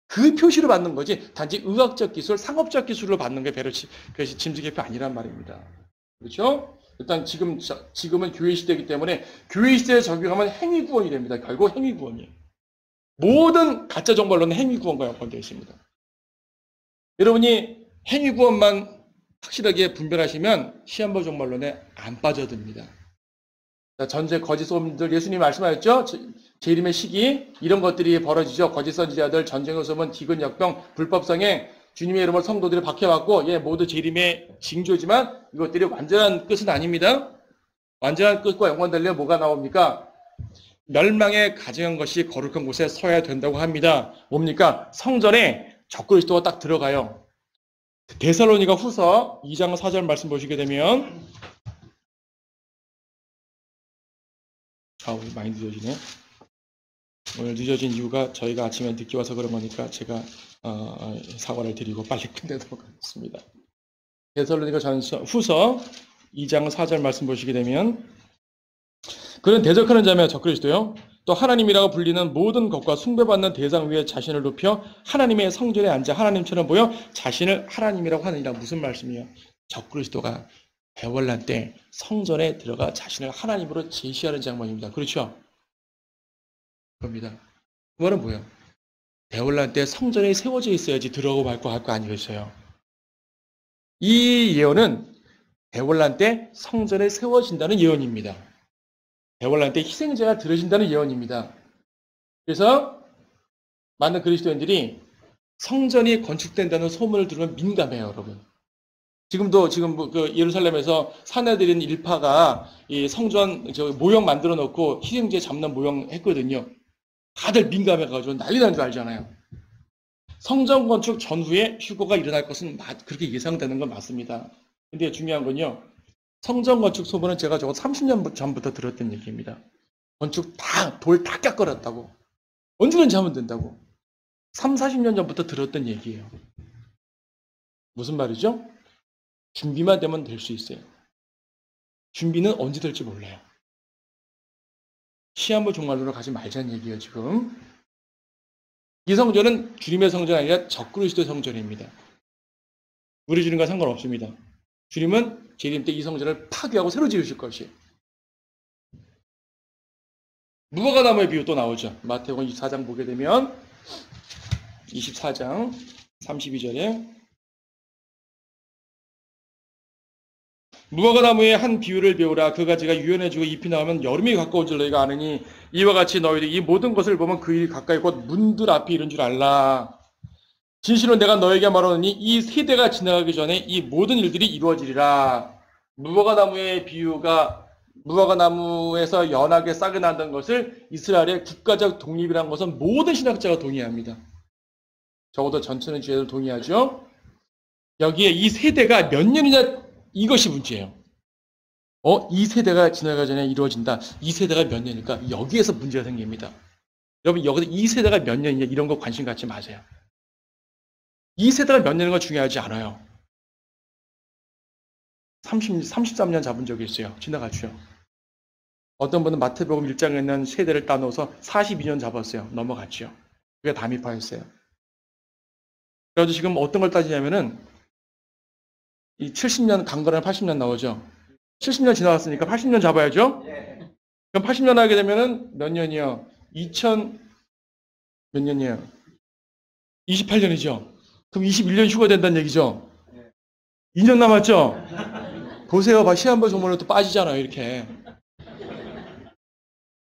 그 표시로 받는 거지 단지 의학적 기술, 상업적 기술로 받는 게 그것이 짐승의 표 아니란 말입니다. 그렇죠? 일단 지금은 교회 시대이기 때문에 교회 시대에 적용하면 행위 구원이 됩니다. 결국 행위 구원이에요. 모든 가짜 정말로는 행위 구원과 연관되어 있습니다. 여러분이 행위 구원만 확실하게 분별하시면 시한부 종말론에 안 빠져듭니다. 전제 거짓 소문들 예수님 말씀하셨죠? 재림의 시기 이런 것들이 벌어지죠. 거짓 선지자들, 전쟁의 소문, 기근 역병, 불법성행 주님의 이름으로 성도들이 박해받고 모두 재림의 징조지만 이것들이 완전한 끝은 아닙니다. 완전한 끝과 연관되려면 뭐가 나옵니까? 멸망에 가증한 것이 거룩한 곳에 서야 된다고 합니다. 뭡니까? 성전에 적그리스도가 딱 들어가요. 데살로니가 후서 2장 4절 말씀 보시게 되면 오늘 많이 늦어지네. 오늘 늦어진 이유가 저희가 아침에 늦게 와서 그런 거니까 제가 사과를 드리고 빨리 끝내도록 하겠습니다. 데살로니가 후서 2장 4절 말씀 보시게 되면 그는 대적하는 자며 적그리스도요. 또 하나님이라고 불리는 모든 것과 숭배받는 대상 위에 자신을 높여 하나님의 성전에 앉아 하나님처럼 보여 자신을 하나님이라고 하느니라. 무슨 말씀이에요? 적그리스도가 대환란 때 성전에 들어가 자신을 하나님으로 제시하는 장면입니다. 그렇죠? 그럽니다. 그 말은 뭐예요? 대환란 때 성전에 세워져 있어야지 들어가고 말고 할 거 아니겠어요? 이 예언은 대환란 때 성전에 세워진다는 예언입니다. 대환란 때 희생자가 들어진다는 예언입니다. 그래서 많은 그리스도인들이 성전이 건축된다는 소문을 들으면 민감해요, 여러분. 지금 그 예루살렘에서 사내들인 일파가 이 성전 모형 만들어 놓고 희생제 잡는 모형 했거든요. 다들 민감해가지고 난리 나는 줄 알잖아요. 성전 건축 전후에 휴거가 일어날 것은 그렇게 예상되는 건 맞습니다. 근데 중요한 건요. 성전 건축 소문은 제가 저거 30년 전부터 들었던 얘기입니다. 건축 돌 다 깎아놨다고. 언제든지 하면 된다고. 3, 40년 전부터 들었던 얘기예요. 무슨 말이죠? 준비만 되면 될 수 있어요. 준비는 언제 될지 몰라요. 시한부 종말론으로 가지 말자는 얘기예요, 지금. 이 성전은 주님의 성전이 아니라 적그리스도의 성전입니다. 우리 주님과 상관없습니다. 주님은 재림 때 이 성전을 파괴하고 새로 지으실 것이에요. 무화과나무의 비유 또 나오죠. 마태복음 24장 보게 되면 24장 32절에 무화과나무의 한 비유를 배우라. 그 가지가 유연해지고 잎이 나오면 여름이 가까운 줄 너희가 아느니 이와 같이 너희들이 이 모든 것을 보면 그 일이 가까이 곧 문들 앞이 이른 줄 알라. 진실로 내가 너에게 말하노니 이 세대가 지나가기 전에 이 모든 일들이 이루어지리라. 무화과나무의 비유가 무화과나무에서 연하게 싹이 난다는 것을 이스라엘의 국가적 독립이라는 것은 모든 신학자가 동의합니다. 적어도 전천후주의자들 동의하죠. 여기에 이 세대가 몇 년이나 이것이 문제예요. 이 세대가 지나가기 전에 이루어진다. 이 세대가 몇 년일까? 여기에서 문제가 생깁니다. 여러분 여기서 이 세대가 몇 년이냐 이런 거 관심 갖지 마세요. 이 세대가 몇 년인 건 중요하지 않아요. 33년 잡은 적이 있어요. 지나가죠. 어떤 분은 마태복음 1장에 있는 세대를 따놓아서 42년 잡았어요. 넘어갔죠. 그게 다미파였어요. 그래서 지금 어떤 걸 따지냐면은 이 70년 강건한 80년 나오죠. 70년 지나갔으니까 80년 잡아야죠. 그럼 80년 하게 되면은 몇 년이요? 2000 몇 년이에요? 28년이죠. 그럼 21년 휴가 된다는 얘기죠. 2년 남았죠. 보세요. 시한부 종말로 또 빠지잖아요. 이렇게.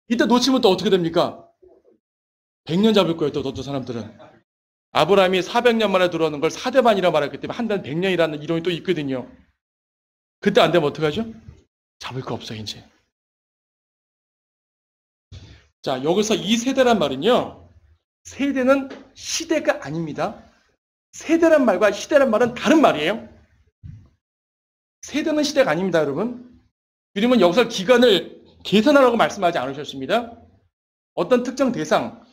이때 놓치면 또 어떻게 됩니까? 100년 잡을 거예요. 또 어떤 사람들은. 아브라함이 400년 만에 들어오는 걸 4대만이라 말했기 때문에 한 달 100년이라는 이론이 또 있거든요. 그때 안 되면 어떡하죠? 잡을 거 없어요, 이제. 자, 여기서 이 세대란 말은요. 세대는 시대가 아닙니다. 세대란 말과 시대란 말은 다른 말이에요. 세대는 시대가 아닙니다, 여러분. 주님은 여기서 기간을 계산하라고 말씀하지 않으셨습니다. 어떤 특정 대상,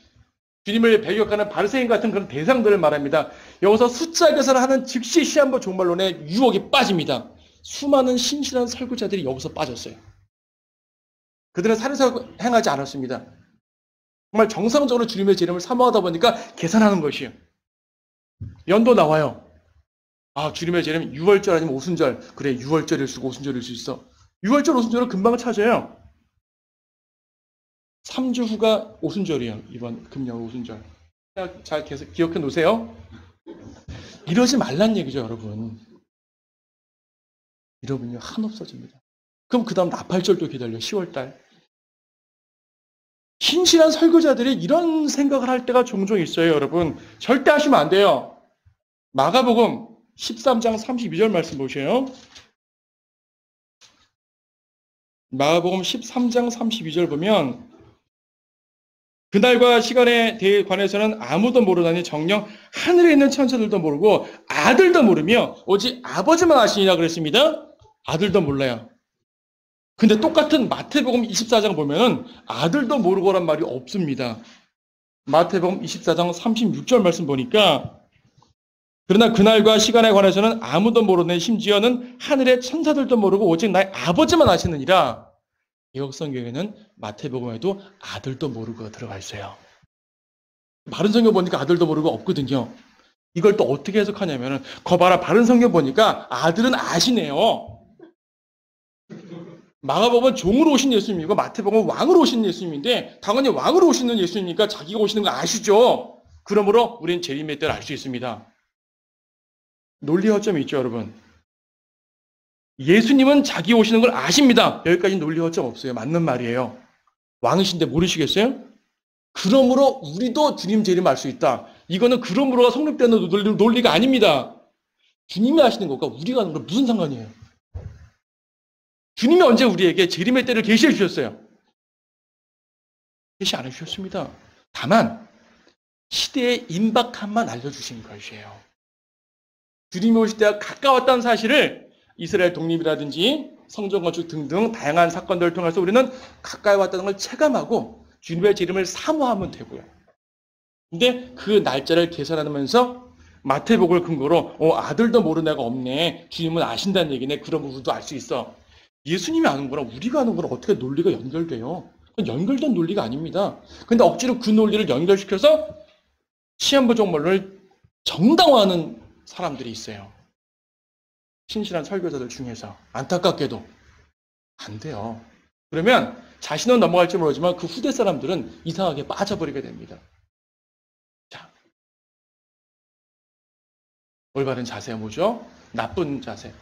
주님을 배격하는 바리새인 같은 그런 대상들을 말합니다. 여기서 숫자 계산을 하는 즉시 시한부 종말론의 유혹이 빠집니다. 수많은 신실한 설교자들이 여기서 빠졌어요. 그들은 살인사고 행하지 않았습니다. 정말 정상적으로 주님의 재림을 사모하다 보니까 계산하는 것이에요. 연도 나와요. 주님의 재림 6월절 아니면 오순절. 그래, 6월절일 수 있고 오순절일 수 있어. 6월절, 오순절은 금방 찾아요. 3주 후가 오순절이에요. 이번 금년 오순절. 잘 계속 기억해 놓으세요. 이러지 말란 얘기죠, 여러분. 여러분요, 한없어집니다. 그럼 그 다음 나팔절도 기다려, 10월달. 신실한 설교자들이 이런 생각을 할 때가 종종 있어요, 여러분. 절대 하시면 안 돼요. 마가복음 13장 32절 말씀 보세요. 마가복음 13장 32절 보면 그날과 시간에 대해 관해서는 아무도 모르다니 정녕 하늘에 있는 천사들도 모르고 아들도 모르며 오직 아버지만 아시니라 그랬습니다. 아들도 몰라요. 근데 똑같은 마태복음 24장 보면은 아들도 모르고란 말이 없습니다. 마태복음 24장 36절 말씀 보니까 그러나 그날과 시간에 관해서는 아무도 모르네 심지어는 하늘의 천사들도 모르고 오직 나의 아버지만 아시느니라. 개역 성경에는 마태복음에도 아들도 모르고 들어가 있어요. 바른 성경 보니까 아들도 모르고 없거든요. 이걸 또 어떻게 해석하냐면은 거봐라 바른 성경 보니까 아들은 아시네요. 마가복음은 종으로 오신 예수님이고 마태복음은 왕으로 오신 예수님인데 당연히 왕으로 오시는 예수님이니까 자기가 오시는 거 아시죠. 그러므로 우리는 재림의 때를 알 수 있습니다. 논리 허점이 있죠, 여러분. 예수님은 자기 오시는 걸 아십니다. 여기까지 논리 허점 없어요. 맞는 말이에요. 왕이신데 모르시겠어요? 그러므로 우리도 주님 재림 알 수 있다. 이거는 그러므로가 성립되는 논리가 아닙니다. 주님이 하시는 것과 우리가 하는 건 무슨 상관이에요? 주님이 언제 우리에게 재림의 때를 계시해 주셨어요? 계시 안 해주셨습니다. 다만 시대의 임박함만 알려주신 것이에요. 주님이 오실 때가 가까웠다는 사실을 이스라엘 독립이라든지 성전 건축 등등 다양한 사건들을 통해서 우리는 가까이 왔다는 걸 체감하고 주님의 재림을 사모하면 되고요. 근데 그 날짜를 계산하면서 마태복음을 근거로 아들도 모르는 애가 없네. 주님은 아신다는 얘기네. 그런 부분도 알 수 있어. 예수님이 아는 거랑 우리가 아는 거랑 어떻게 논리가 연결돼요? 연결된 논리가 아닙니다. 근데 억지로 그 논리를 연결시켜서 시한부 종말론을 정당화하는 사람들이 있어요. 신실한 설교자들 중에서. 안타깝게도 안 돼요. 그러면 자신은 넘어갈지 모르지만 그 후대 사람들은 이상하게 빠져버리게 됩니다. 자, 올바른 자세가 뭐죠? 나쁜 자세.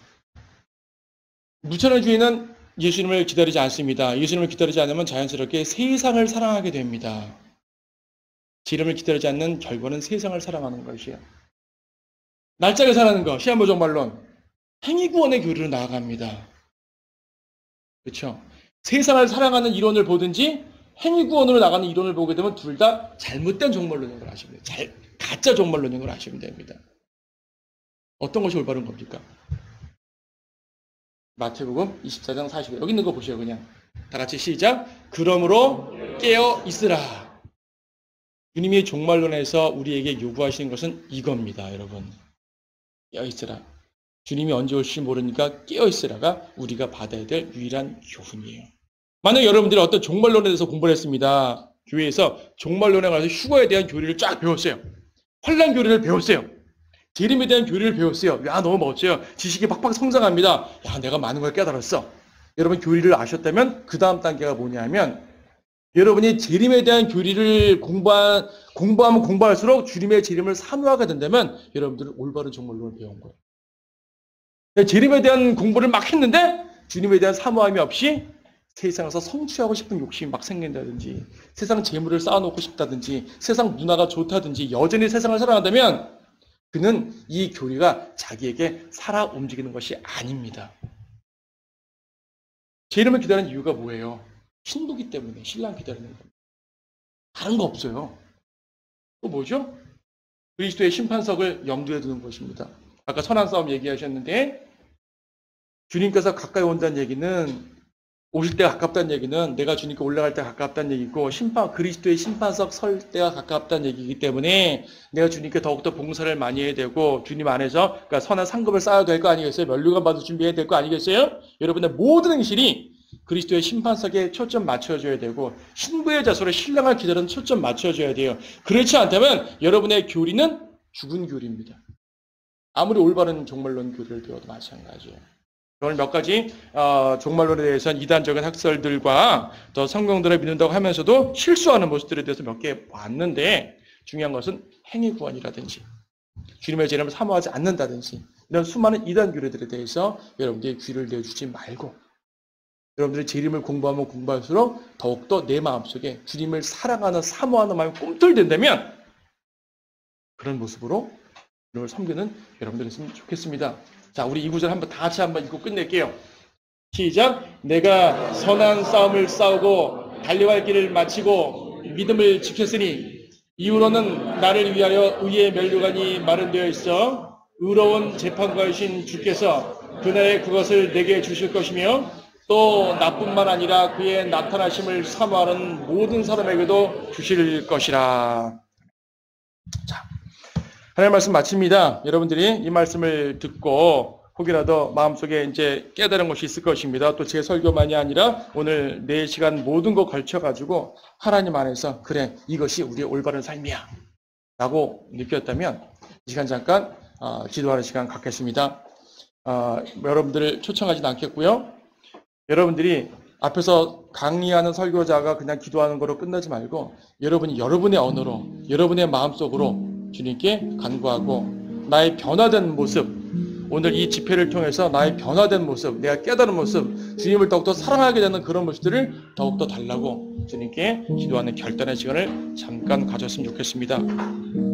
무천의주의는 예수님을 기다리지 않습니다. 예수님을 기다리지 않으면 자연스럽게 세상을 사랑하게 됩니다. 재림을 기다리지 않는 결과는 세상을 사랑하는 것이에요. 날짜 계산하는 거, 시한부 종말론. 행위구원의 교리로 나아갑니다. 그렇죠? 세상을 사랑하는 이론을 보든지 행위구원으로 나가는 이론을 보게 되면 둘 다 잘못된 종말론인 걸 아시면 돼요. 가짜 종말론인 걸 아시면 됩니다. 어떤 것이 올바른 겁니까? 마태복음 24장 40절. 여기 있는 거 보세요. 그냥 다 같이 시작. 그러므로 깨어 있으라. 주님이 종말론에서 우리에게 요구하시는 것은 이겁니다. 여러분. 깨어 있으라. 주님이 언제 올지 모르니까 깨어 있으라가 우리가 받아야 될 유일한 교훈이에요. 만약 여러분들이 어떤 종말론에 대해서 공부를 했습니다. 교회에서 종말론에 가서 휴거에 대한 교리를 쫙 배웠어요. 환난 교리를 배웠어요. 재림에 대한 교리를 배웠어요. 야, 너무 멋져요. 지식이 팍팍 성장합니다. 야, 내가 많은 걸 깨달았어. 여러분 교리를 아셨다면 그 다음 단계가 뭐냐면 여러분이 재림에 대한 교리를 공부하면 공부할수록 주님의 재림을 사모하게 된다면 여러분들은 올바른 종말론을 배운 거예요. 재림에 대한 공부를 막 했는데 주님에 대한 사모함이 없이 세상에서 성취하고 싶은 욕심이 막 생긴다든지 세상 재물을 쌓아놓고 싶다든지 세상 문화가 좋다든지 여전히 세상을 사랑한다면 그는 이 교리가 자기에게 살아 움직이는 것이 아닙니다. 재림을 기다리는 이유가 뭐예요? 신부기 때문에 신랑 기다리는 겁니다. 다른 거 없어요. 또 뭐죠? 그리스도의 심판석을 염두에 두는 것입니다. 아까 선한 싸움 얘기하셨는데 주님께서 가까이 온다는 얘기는 오실 때가 가깝다는 얘기는 내가 주님께 올라갈 때가 가깝다는 얘기고 그리스도의 심판석 설 때가 가깝다는 얘기이기 때문에 내가 주님께 더욱더 봉사를 많이 해야 되고 주님 안에서 그러니까 선한 상급을 쌓아야 될 거 아니겠어요? 면류관 받을 준비해야 될 거 아니겠어요? 여러분의 모든 행실이 그리스도의 심판석에 초점 맞춰줘야 되고 신부의 자소로 신랑을 기다리는 초점 맞춰줘야 돼요. 그렇지 않다면 여러분의 교리는 죽은 교리입니다. 아무리 올바른 종말론 교리를 배워도 마찬가지예요. 오늘 몇 가지 종말론에 대해서는 이단적인 학설들과 또 성경들을 믿는다고 하면서도 실수하는 모습들에 대해서 몇 개 봤는데 중요한 것은 행위구원이라든지 주님의 재림을 사모하지 않는다든지 이런 수많은 이단 교리들에 대해서 여러분들이 귀를 내주지 말고 여러분들이 재림을 공부하면 공부할수록 더욱더 내 마음속에 주님을 사랑하는 사모하는 마음이 꿈틀댄다면 그런 모습으로 주님을 섬기는 여러분들이 있으면 좋겠습니다. 자, 우리 이 구절 다 같이 한번 읽고 끝낼게요. 시작. 내가 선한 싸움을 싸우고 달려갈 길을 마치고 믿음을 지켰으니 이후로는 나를 위하여 의의 면류관이 마련되어 있어 의로운 재판관이신 주께서 그날에 그것을 내게 주실 것이며 또 나뿐만 아니라 그의 나타나심을 사모하는 모든 사람에게도 주실 것이라. 자, 하나님의 말씀 마칩니다. 여러분들이 이 말씀을 듣고 혹이라도 마음속에 이제 깨달은 것이 있을 것입니다. 또 제 설교만이 아니라 오늘 4시간 모든 거 걸쳐가지고 하나님 안에서 그래 이것이 우리의 올바른 삶이야 라고 느꼈다면 이 시간 잠깐 기도하는 시간 갖겠습니다. 여러분들을 초청하지는 않겠고요. 여러분들이 앞에서 강의하는 설교자가 그냥 기도하는 거로 끝나지 말고 여러분이 여러분의 언어로 여러분의 마음속으로 주님께 간구하고 나의 변화된 모습 오늘 이 집회를 통해서 나의 변화된 모습 내가 깨달은 모습 주님을 더욱더 사랑하게 되는 그런 모습들을 더욱더 달라고 주님께 기도하는 결단의 시간을 잠깐 가졌으면 좋겠습니다.